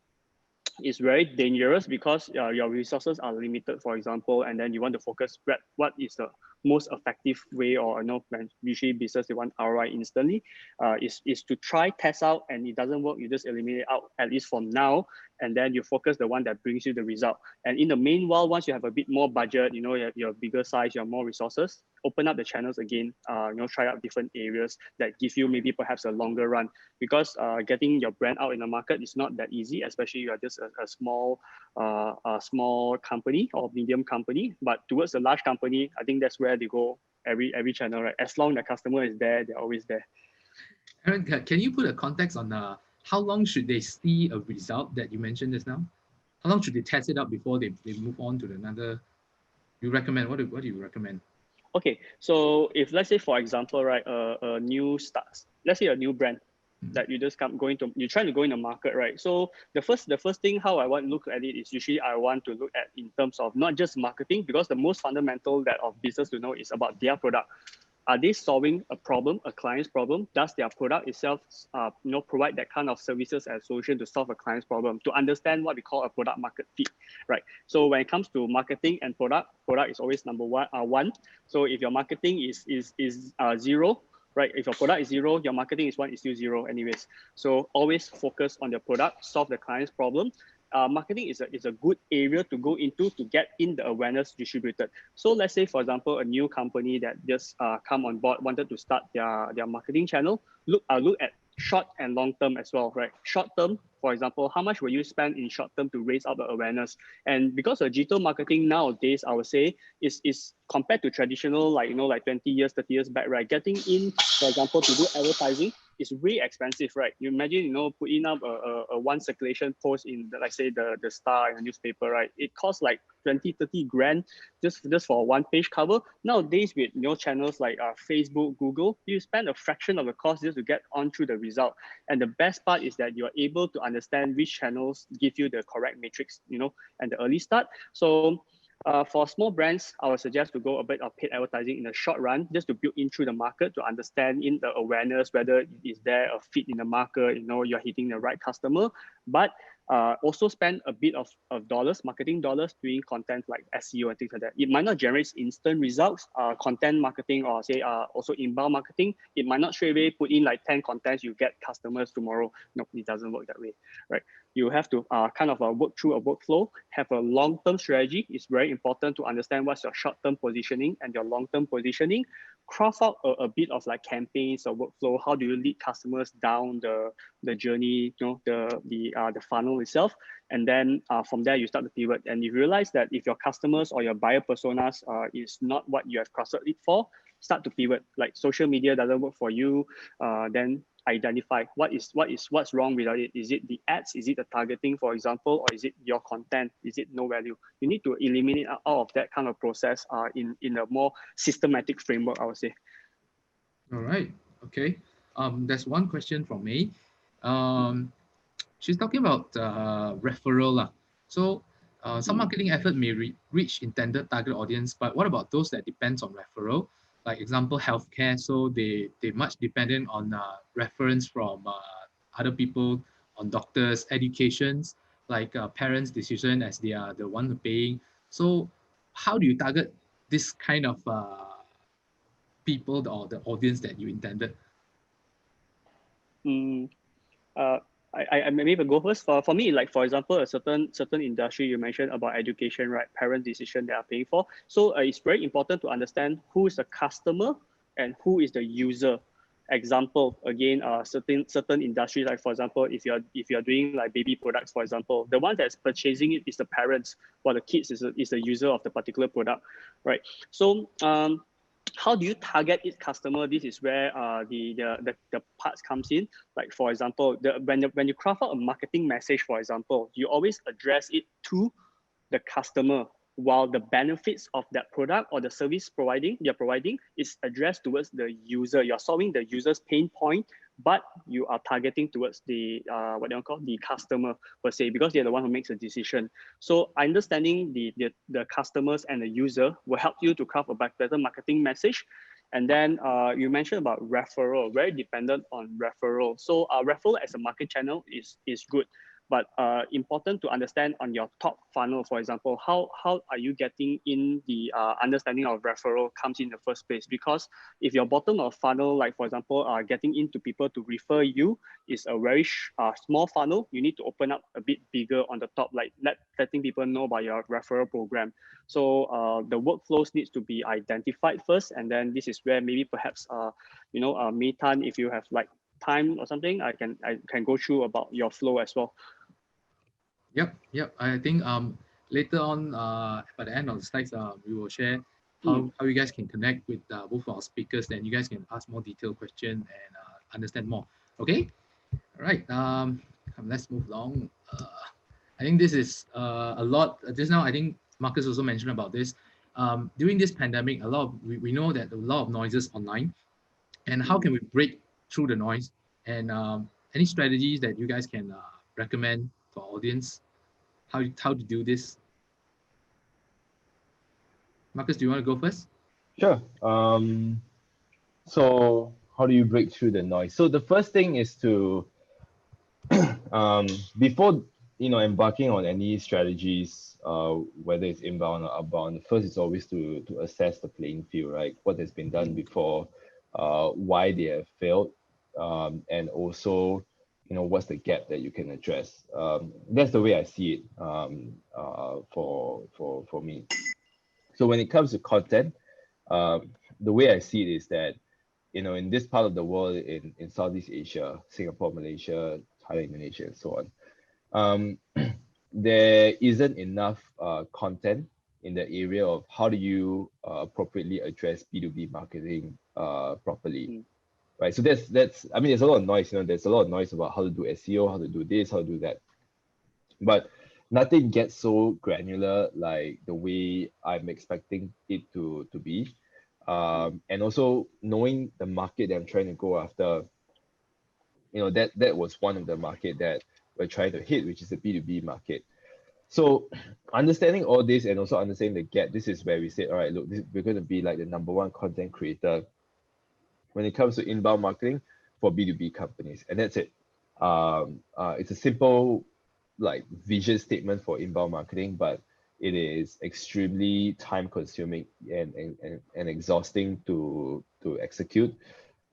it's very dangerous because your resources are limited, for example, and then you want to focus what is the most effective way, or when usually business they want ROI instantly, is to try, test out, and it doesn't work, you just eliminate out, at least for now, and then you focus the one that brings you the result. And in the meanwhile, once you have a bit more budget, you have your bigger size, you have more resources, open up the channels again, try out different areas that give you maybe perhaps a longer run, because getting your brand out in the market is not that easy, especially you are just a small company or medium company. But towards a large company, I think that's where they go every channel, right? As long as the customer is there, they're always there. Aaron, can you put a context on how long should they see a result that you mentioned just now? How long should they test it out before they move on to another? You recommend, what do you recommend? Okay, so if let's say, for example, right, a new starts, let's say a new brand that you just you're trying to go in the market, right? So the first thing how I want to look at it is usually I want to look at in terms of not just marketing, because the most fundamental that of business to know is about their product. Are they solving a problem, a client's problem? Does their product itself, provide that kind of services and solution to solve a client's problem? To understand what we call a product market fit, right? So when it comes to marketing and product is always number one. So if your marketing is zero, right? If your product is zero, your marketing is one, is still zero anyways. So always focus on the product, solve the client's problem. Marketing is a good area to go into to get in the awareness distributed. So let's say, for example, a new company that just come on board, wanted to start their marketing channel. Look at short and long term as well, right? Short term, for example, how much will you spend in short term to raise up the awareness? And because of digital marketing nowadays, I would say is compared to traditional, like 20 years, 30 years back, right? Getting in, for example, to do advertising is really expensive, right? You imagine, putting up a one circulation post in like say the Star in a newspaper, right? It costs like 20-30 grand just for one page cover. Nowadays with channels like Facebook, Google, you spend a fraction of the cost just to get on through the result. And the best part is that you're able to understand which channels give you the correct matrix, and the early start. So for small brands, I would suggest to go a bit of paid advertising in the short run, just to build in through the market, to understand in the awareness, whether is there a fit in the market, you're hitting the right customer. But also spend a bit of dollars, marketing dollars, doing content like SEO and things like that. It might not generate instant results. Content marketing, or say also inbound marketing, it might not straight away put in like 10 contents, you get customers tomorrow. No, it doesn't work that way, right? You have to kind of work through a workflow, have a long-term strategy. It's very important to understand what's your short-term positioning and your long-term positioning. Craft out a bit of like campaigns or workflow. How do you lead customers down the journey, the funnel itself, and then from there you start to pivot. And you realize that if your customers or your buyer personas is not what you have crafted it for, start to pivot. Like social media doesn't work for you, then identify what's wrong with it. Is it the ads? Is it the targeting, for example, or is it your content? Is it no value? You need to eliminate all of that kind of process in a more systematic framework, I would say. All right. Okay. There's one question from me. She's talking about referral. So some marketing effort may reach intended target audience, but what about those that depends on referral? Like example, healthcare. So they much dependent on reference from other people, on doctors, educations, like parents' decision as they are the one paying. So how do you target this kind of people or the audience that you intended? I maybe go first. For me, like for example, a certain industry you mentioned about education, right? Parent decision they are paying for. So it's very important to understand who is the customer and who is the user. Example again, certain industries, like for example, if you're doing like baby products, for example, the one that's purchasing it is the parents, while the kids is the user of the particular product, right? So how do you target each customer? This is where the parts comes in. Like for example, when you craft out a marketing message, for example, you always address it to the customer, while the benefits of that product or the service you're providing is addressed towards the user. You're solving the user's pain point, but you are targeting towards the what do you call the customer per se, because they're the one who makes the decision. So understanding the customers and the user will help you to craft a better marketing message. And then you mentioned about referral, very dependent on referral. So referral as a market channel is good, but important to understand on your top funnel, for example, how are you getting in the understanding of referral comes in the first place? Because if your bottom of funnel, like for example, getting into people to refer you is a very small funnel, you need to open up a bit bigger on the top, like letting people know about your referral program. So the workflows needs to be identified first, and then this is where maybe perhaps Metan, if you have like time or something, I can go through about your flow as well. Yep. I think later on by the end of the slides, we will share how you guys can connect with both our speakers, and you guys can ask more detailed questions and understand more. Okay. All right. Let's move along. I think this is a lot. Just now, I think Marcus also mentioned about this. During this pandemic, we know that a lot of noises online, and how can we break through the noise? And any strategies that you guys can recommend for our audience? How to do this? Marcus, do you want to go first? Sure. So how do you break through the noise? So the first thing is to before embarking on any strategies, whether it's inbound or outbound, first is always to assess the playing field, right? What has been done before, why they have failed, and also what's the gap that you can address. That's the way I see it for me. So when it comes to content, the way I see it is that in this part of the world, in Southeast Asia, Singapore, Malaysia, Thailand, Indonesia, and so on, there isn't enough content in the area of how do you appropriately address B2B marketing properly. Right, so that's I mean, there's a lot of noise. There's a lot of noise about how to do SEO, how to do this, how to do that, but nothing gets so granular like the way I'm expecting it to be. And also knowing the market that I'm trying to go after. That was one of the market that we're trying to hit, which is the B2B market. So understanding all this and also understanding the gap, this is where we say, all right, look, we're going to be like the #1 content creator when it comes to inbound marketing for B2B companies. And that's it. It's a simple vision statement for inbound marketing, but it is extremely time consuming and exhausting to execute.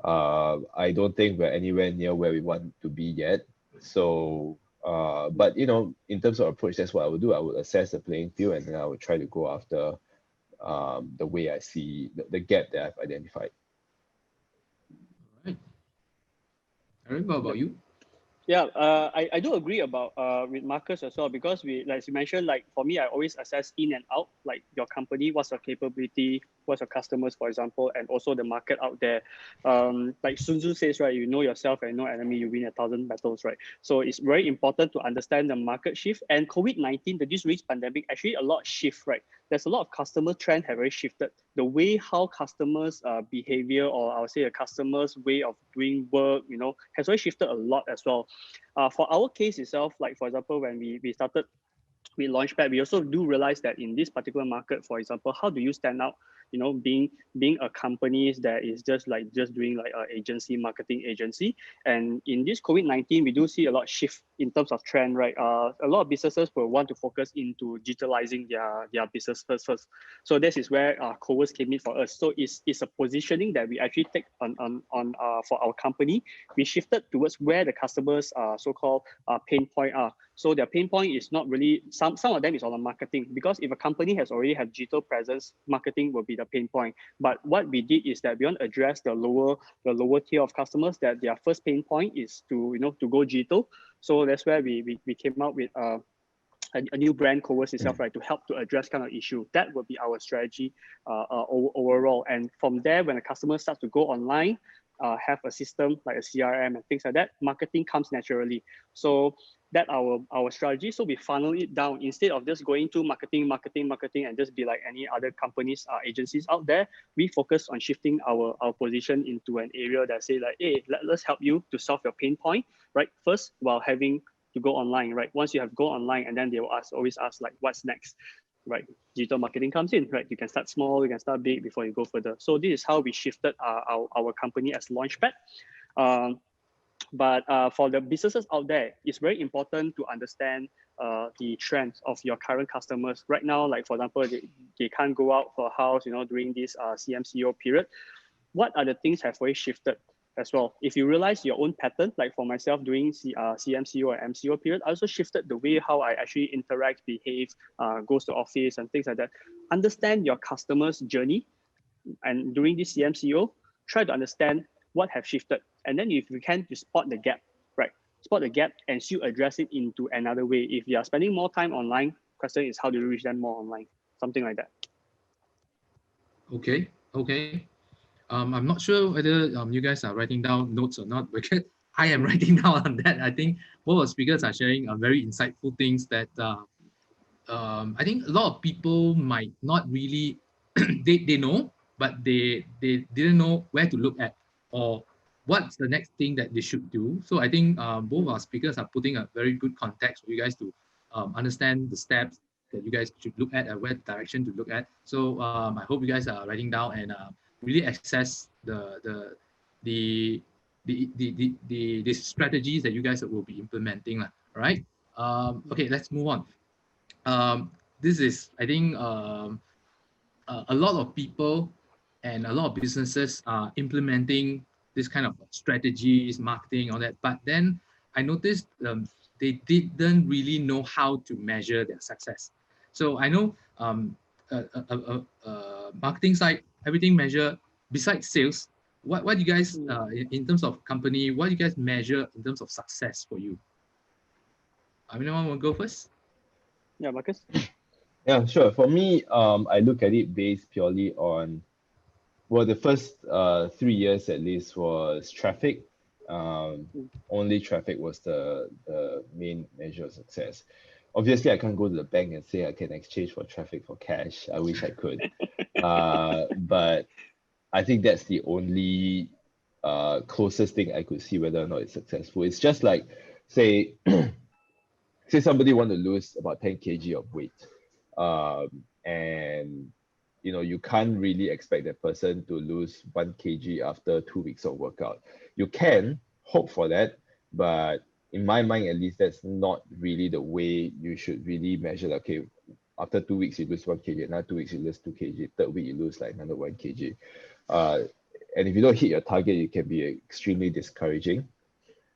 I don't think we're anywhere near where we want to be yet. So, but in terms of approach, that's what I would do. I would assess the playing field, and then I would try to go after the way I see the gap that I've identified. Aaron, what about you? Yeah, I do agree about with Marcus as well, because like you mentioned, like for me, I always assess in and out, like your company, what's your capability, what's your customers, for example, and also the market out there. Like Sun Tzu says, right, you know yourself and no enemy, you win 1,000 battles, right? So it's very important to understand the market shift. And COVID-19, this recent pandemic, actually a lot shift, right? There's a lot of customer trend have very shifted. The way how customers behavior, or I would say a customer's way of doing work, has already shifted a lot as well. For our case itself, like for example, when we started with LaunchPad, we also do realize that in this particular market, for example, how do you stand out? Being a company that is just doing like an agency, marketing agency. And in this COVID-19, we do see a lot of shift in terms of trend, right? A lot of businesses will want to focus into digitalizing their business first. So this is where Covers came in for us. So it's a positioning that we actually take on for our company. We shifted towards where the customers so-called pain point are. So their pain point is not really, some of them is on the marketing, because if a company has already have digital presence, marketing will be the pain point. But what we did is that we want to address the lower tier of customers, that their first pain point is to go digital. So that's where we came out with a new brand coerce itself, right, to help to address kind of issue. That will be our strategy overall. And from there, when a customer starts to go online, have a system like a CRM and things like that, marketing comes naturally. So that our strategy. So we funnel it down instead of just going to marketing, and just be like any other companies, agencies out there. We focus on shifting our position into an area that say like, hey, let's help you to solve your pain point, right? First, while having to go online, right? Once you have go online, and then they will always ask like, what's next, right? Digital marketing comes in, right? You can start small, you can start big before you go further. So this is how we shifted our company as LaunchPad. But for the businesses out there, it's very important to understand the trends of your current customers. Right now, like for example, they can't go out for a house, during this CMCO period. What are the things have already shifted as well? If you realize your own pattern, like for myself during CMCO or MCO period, I also shifted the way how I actually interact, behave, goes to office and things like that. Understand your customer's journey, and during this CMCO, try to understand what have shifted. And then if you can, you spot the gap, right? Spot the gap and still address it into another way. If you are spending more time online, question is how do you reach them more online? Something like that. Okay. I'm not sure whether you guys are writing down notes or not, because I am writing down on that. I think both of speakers are sharing very insightful things that I think a lot of people might not really, they know, but they didn't know where to look at or what's the next thing that they should do. So I think both our speakers are putting a very good context for you guys to understand the steps that you guys should look at and where direction to look at. So I hope you guys are writing down and really assess the strategies that you guys will be implementing. All right. Okay, let's move on. This is, I think, a lot of people and a lot of businesses are implementing this kind of strategies, marketing, all that. But then I noticed they didn't really know how to measure their success. So I know marketing side, everything measure besides sales. What do you guys, in terms of company, what do you guys measure in terms of success for you? Anyone want to go first? Yeah, Marcus? Yeah, sure. For me, I look at it based purely on, well, the first 3 years at least was traffic. Only traffic was the main measure of success. Obviously, I can't go to the bank and say I can exchange for traffic for cash. I wish I could. But I think that's the only closest thing I could see whether or not it's successful. It's just like, say, say somebody want to lose about 10 kg of weight. And you can't really expect that person to lose 1 kg after 2 weeks of workout. You can hope for that, but in my mind, at least, that's not really the way you should really measure. Like, okay, after 2 weeks you lose 1 kg, another 2 weeks you lose 2 kg, third week you lose like another 1 kg. And if you don't hit your target, it can be extremely discouraging.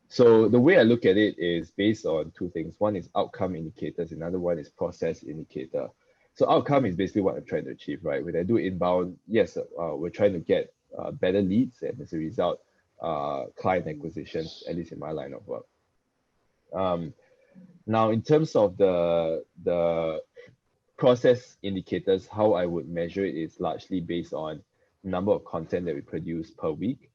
So the way I look at it is based on 2 things. One is outcome indicators, another one is process indicator. So outcome is basically what I'm trying to achieve, right? When I do inbound, yes, we're trying to get better leads, and as a result, client acquisitions, at least in my line of work. Now, in terms of the process indicators, how I would measure it is largely based on number of content that we produce per week.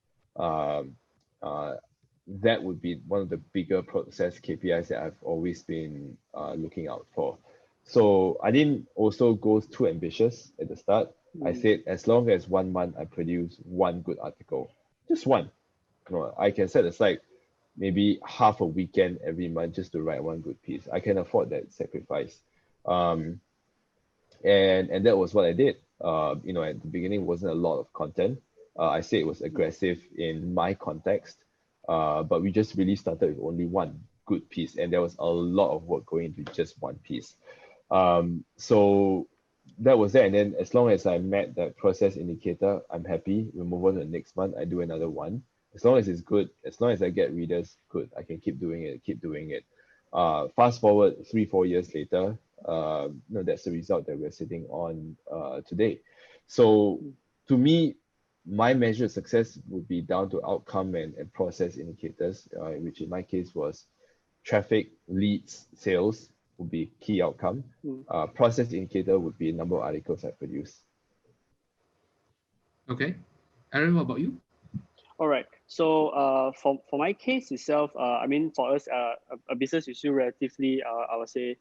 That would be one of the bigger process KPIs that I've always been looking out for. So I didn't also go too ambitious at the start. I said, as long as 1 month I produce 1 good article, just one. I can set aside maybe half a weekend every month just to write 1 good piece. I can afford that sacrifice. And that was what I did. At the beginning, wasn't a lot of content. I say it was aggressive in my context, but we just really started with only 1 good piece, and there was a lot of work going into just 1 piece. So that was it. And then as long as I met that process indicator, I'm happy. We move on to the next month. I do another 1. As long as it's good, as long as I get readers, good. I can keep doing it. Fast forward 3-4 years later, that's the result that we're sitting on today. So to me, my measure of success would be down to outcome and process indicators, which in my case was traffic, leads, sales. would be key outcome. Process indicator would be number of articles I produce. Okay. Aaron, what about you? All right. So for my case itself, I mean, for us, a business is still relatively, I would say,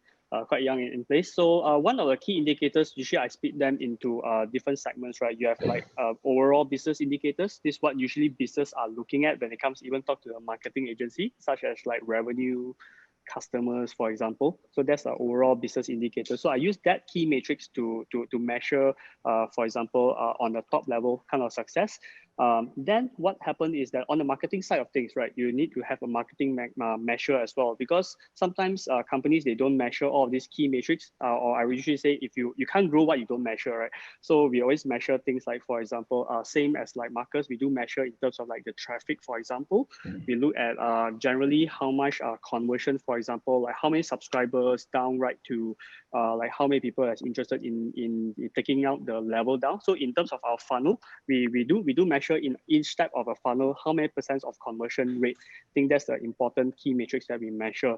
quite young in place. So one of the key indicators, usually I split them into different segments, right? You have like overall business indicators. This is what usually business are looking at when it comes even talk to a marketing agency, such as like revenue, customers, for example. So that's the overall business indicator. So I use that key matrix to measure, for example, on the top level kind of success. Then what happened is that on the marketing side of things, right, you need to have a marketing measure as well, because sometimes companies, they don't measure all of these key metrics, or I would usually say if you can't grow what you don't measure, right? So we always measure things like, for example, same as like Marcus, we do measure in terms of like the traffic, for example. We look at generally how much conversion, for example, like how many subscribers down right to like how many people are interested in taking out the level down. So in terms of our funnel, we do measure in each step of a funnel how many % of conversion rate. I think that's the important key metrics that we measure.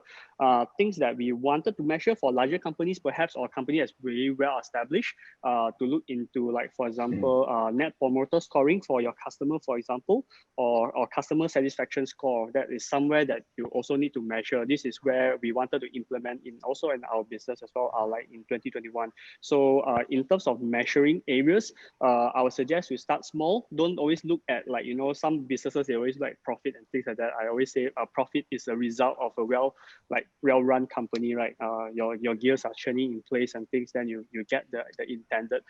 Things that we wanted to measure for larger companies, perhaps, or company that's really well established, to look into, like, for example, net promoter scoring for your customer, for example, or customer satisfaction score. That is somewhere that you also need to measure. This is where we wanted to implement in also in our business as well, like in 2021. So in terms of measuring areas, I would suggest you start small. Don't always look at, like, you know, some businesses, they always like profit and things like that. I always say profit is a result of a well-run company, right? Your gears are churning in place and things, then you get the intended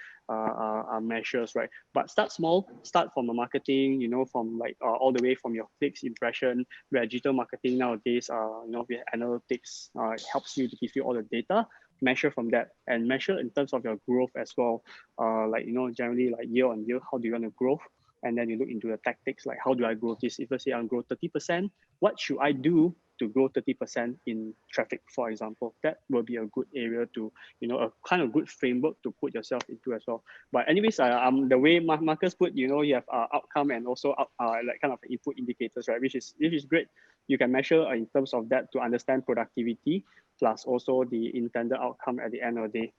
measures, right? But start small, start from the marketing, you know, from like all the way from your clicks, impression, where digital marketing nowadays, you know, with analytics, it helps you to give you all the data. Measure from that, and measure in terms of your growth as well. Like, you know, generally like year on year, how do you want to grow? And then you look into the tactics, like how do I grow this? If let's say I grow 30%, what should I do to grow 30% in traffic, for example? That will be a good area to, you know, a kind of good framework to put yourself into as well. But anyways, the way Marcus put, you know, you have outcome and also like kind of input indicators, right? Which is great. You can measure in terms of that to understand productivity, plus also the intended outcome at the end of the day.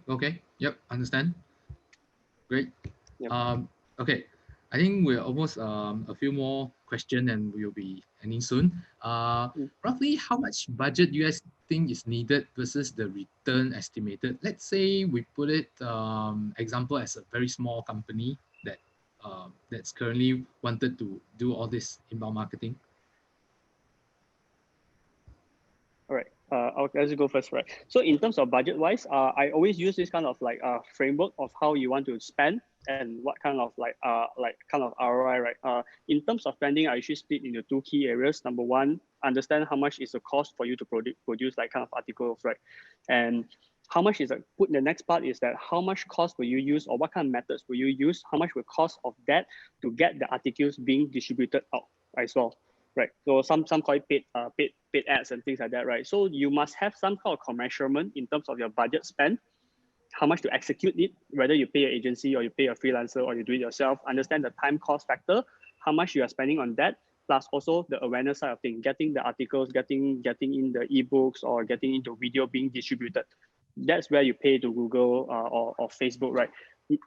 Okay. Yep, understand. Great. Yep. Okay, I think we're almost a few more questions and we'll be ending soon. Roughly how much budget do you guys think is needed versus the return estimated? Let's say we put it example as a very small company that that's currently wanted to do all this inbound marketing. All right. I'll just go first, right? So in terms of budget wise, I always use this kind of like framework of how you want to spend and what kind of like kind of ROI, right? In terms of spending, I usually split into two key areas. Number one, understand how much is the cost for you to produce like kind of articles, right? And how much is put in the next part is that how much cost will you use, or what kind of methods will you use? How much will cost of that to get the articles being distributed out as well? Right. So some call it paid ads and things like that, right? So you must have some kind of commensurement in terms of your budget spend, how much to execute it, whether you pay an agency or you pay a freelancer or you do it yourself. Understand the time cost factor, how much you are spending on that, plus also the awareness side of things, getting the articles, getting in the ebooks or getting into video being distributed. That's where you pay to Google or Facebook, right?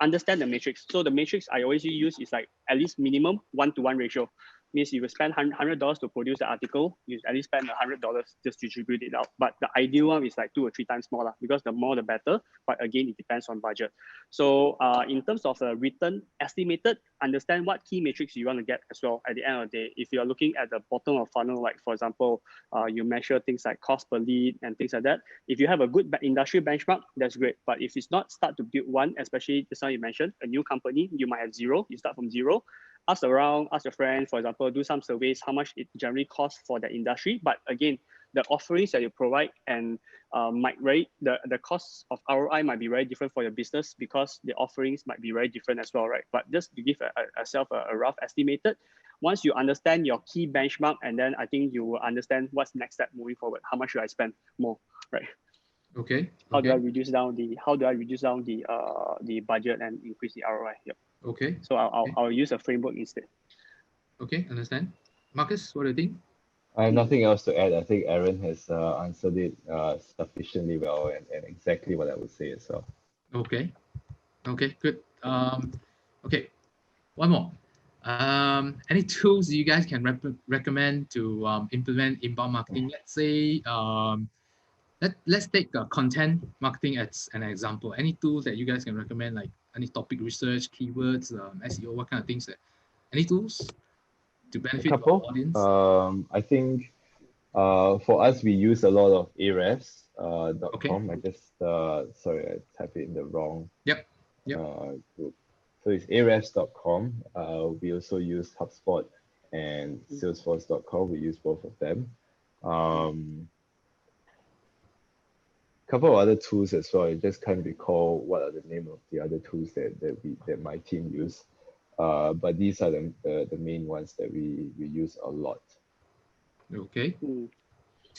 Understand the matrix. So the matrix I always use is like at least minimum 1-to-1 ratio. Means you will spend $100 to produce the article, you at least spend $100 just to distribute it out. But the ideal one is like 2 or 3 times more, because the more the better. But again, it depends on budget. So in terms of the return estimated, understand what key metrics you want to get as well at the end of the day. If you're looking at the bottom of funnel, like for example, you measure things like cost per lead and things like that. If you have a good industry benchmark, that's great. But if it's not, start to build one, especially this one you mentioned, a new company, you might have zero, you start from zero. Ask around, ask your friends, for example, do some surveys, how much it generally costs for the industry. But again, the offerings that you provide and the costs of ROI might be very different for your business, because the offerings might be very different as well, right? But just to give yourself a rough estimated, once you understand your key benchmark, and then I think you will understand what's next step moving forward. How much should I spend more, right? Okay. How do I reduce down the budget and increase the ROI? Yep. Okay. So I'll use a framework instead. Okay, understand. Marcus, what do you think? I have nothing else to add. I think Aaron has answered it sufficiently well and exactly what I would say as well. Okay. Okay. Good. Okay. One more. Any tools you guys can recommend to implement inbound marketing? Let's say let's take content marketing as an example. Any tools that you guys can recommend, like any topic research, keywords, SEO, what kind of things? Any tools to A benefit our couple. audience? I think for us, we use a lot of Ahrefs Okay. .com. I just sorry, I typed it in the wrong Yep. group. So it's Ahrefs.com. We also use HubSpot and Salesforce.com. We use both of them. Couple of other tools as well. I just can't recall what are the name of the other tools that my team use. But these are the main ones that we use a lot. Okay. Mm.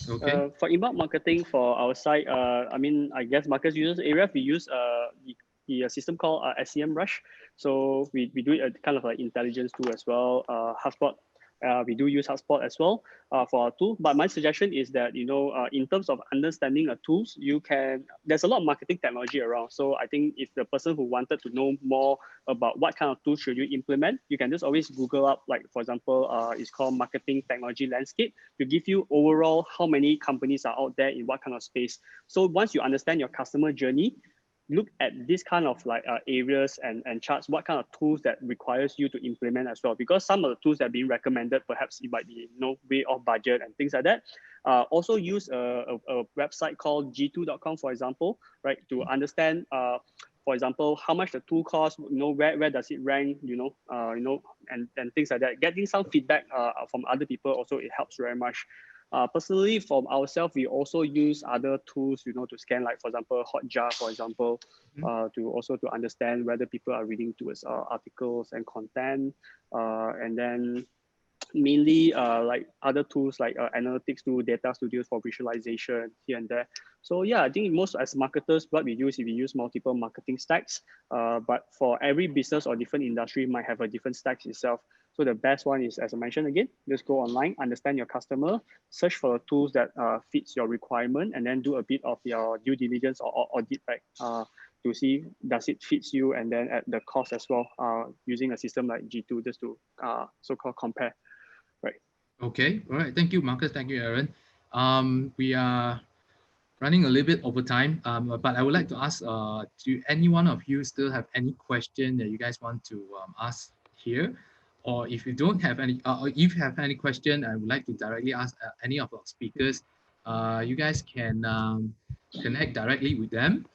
Okay. For inbound marketing for our site, I mean, I guess Marcus uses Ahrefs. We use the system called SEM Rush. So we do it kind of like intelligence tool as well. HubSpot, we do use HubSpot as well for our tool. But my suggestion is that, in terms of understanding a tools, there's a lot of marketing technology around. So I think if the person who wanted to know more about what kind of tools should you implement, you can just always Google up, like, for example, it's called Marketing Technology Landscape, to give you overall how many companies are out there in what kind of space. So once you understand your customer journey, look at this kind of like areas and charts, what kind of tools that requires you to implement as well. Because some of the tools that are being recommended, perhaps it might be way off budget and things like that. Also use a website called g2.com, for example, right, to understand for example, how much the tool costs, where does it rank, and things like that. Getting some feedback from other people also, it helps very much. Personally, from ourselves, we also use other tools, to scan, like, for example, Hotjar, for example, to understand whether people are reading towards articles and content, and then mainly like other tools like analytics tool, data studios for visualization here and there. So yeah, I think most as marketers, what we use multiple marketing stacks, but for every business or different industry might have a different stacks itself. So the best one is, as I mentioned again, just go online, understand your customer, search for the tools that fits your requirement, and then do a bit of your due diligence or audit, right? To see does it fits you, and then at the cost as well, using a system like G2 just to so-called compare. Right. Okay. All right. Thank you, Marcus. Thank you, Aaron. We are running a little bit over time, but I would like to ask, do any one of you still have any question that you guys want to ask here? Or if you don't have any, or if you have any question, I would like to directly ask any of our speakers. You guys can connect directly with them.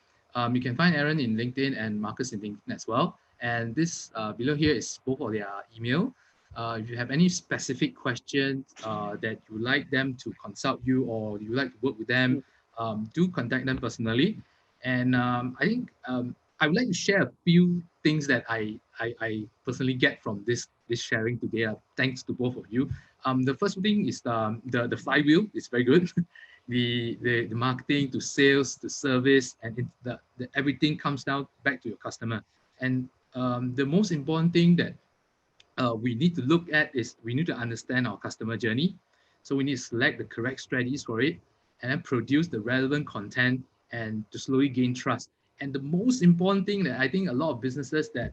You can find Aaron in LinkedIn and Marcus in LinkedIn as well. And this below here is both of their email. If you have any specific questions that you would like them to consult you, or you would like to work with them, do contact them personally. And I think I would like to share a few things that I personally get from this sharing today. Thanks to both of you. The first thing is the flywheel is very good. the marketing to sales to service, and everything comes down back to your customer. And the most important thing that we need to look at is we need to understand our customer journey. So we need to select the correct strategies for it, and then produce the relevant content and to slowly gain trust. And the most important thing that I think a lot of businesses that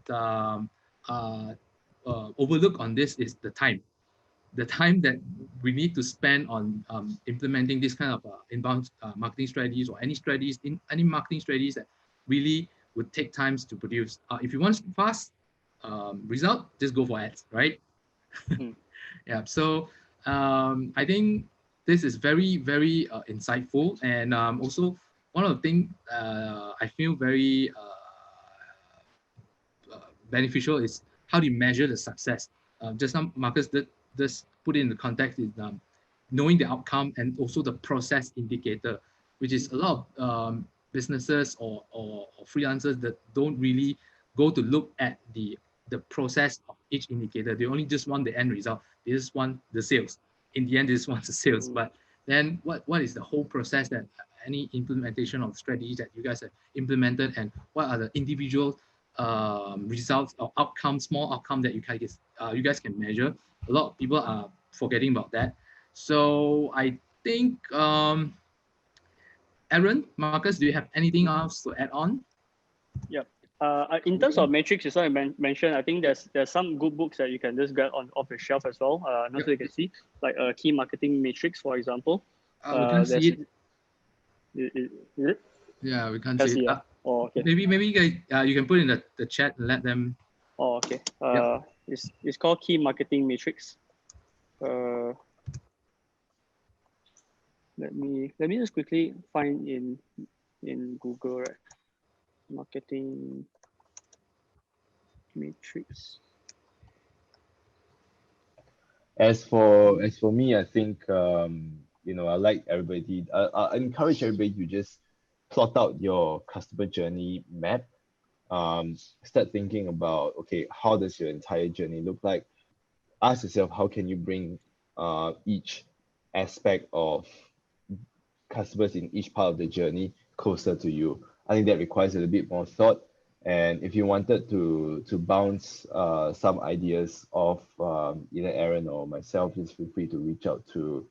overlook on this is the time. The time that we need to spend on implementing this kind of inbound marketing strategies, or any strategies, any marketing strategies that really would take times to produce. If you want fast result, just go for ads, right? Yeah. So I think this is very, very insightful, and also one of the things I feel very beneficial is how do you measure the success. Just now, Marcus just put in the context is knowing the outcome and also the process indicator, which is a lot of businesses or freelancers that don't really go to look at the process of each indicator. They only just want the end result. They just want the sales. In the end, they just want the sales. But then what is the whole process that any implementation of strategies that you guys have implemented, and what are the individual results or outcomes, small outcome that you guys can measure? A lot of people are forgetting about that. So I think, Aaron, Marcus, do you have anything else to add on? Yep. In terms of metrics, as I mentioned, I think there's some good books that you can just get off the shelf as well. Not so you can see, like key marketing matrix, for example. We can't see it. Is it? Yeah, we can't Can't see see, it. Oh, okay. Maybe you guys, you can put in the chat and let them. Oh, okay. Yep. It's called key marketing matrix. Let me just quickly find in Google, right? Marketing matrix. As for me, I think you know, I like everybody. I encourage everybody to just plot out your customer journey map. Start thinking about, okay, how does your entire journey look like? Ask yourself, how can you bring each aspect of customers in each part of the journey closer to you? I think that requires a little bit more thought. And if you wanted to bounce some ideas off either Aaron or myself, just feel free to reach out to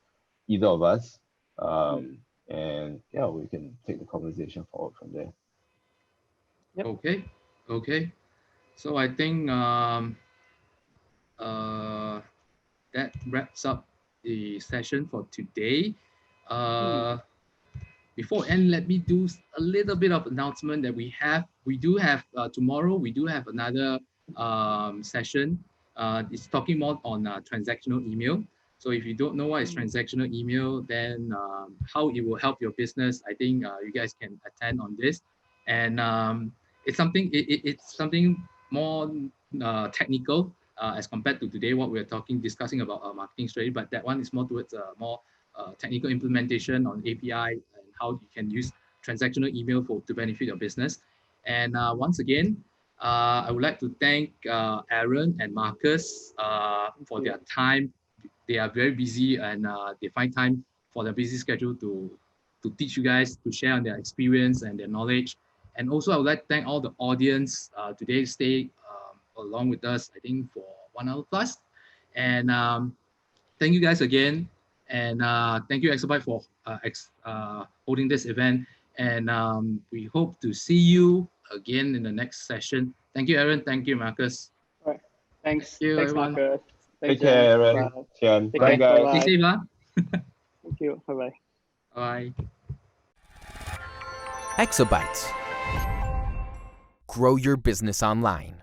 either of us. And yeah, we can take the conversation forward from there. Yep. Okay. So I think that wraps up the session for today. Before end, let me do a little bit of announcement that we do have tomorrow. We do have another session. It's talking more on transactional email. So if you don't know what is transactional email, then how it will help your business, I think you guys can attend on this. And it's something more technical as compared to today what we're discussing about marketing strategy. But that one is more towards more technical implementation on API and how you can use transactional email to benefit your business. And once again, I would like to thank Aaron and Marcus for their time. They are very busy and they find time for their busy schedule to teach you guys, to share on their experience and their knowledge. And also, I would like to thank all the audience today stay along with us, I think, for 1 hour plus. And thank you guys again. And thank you, Exabyte, for holding this event. And we hope to see you again in the next session. Thank you, Aaron. Thank you, Marcus. All right. Thanks. Thank you, Thanks, everyone. Marcus. Take care, Aaron. Jian. Bye, guys. Bye. Stay safe, huh? Thank you. Bye-bye. Bye. Exabytes. Grow your business online.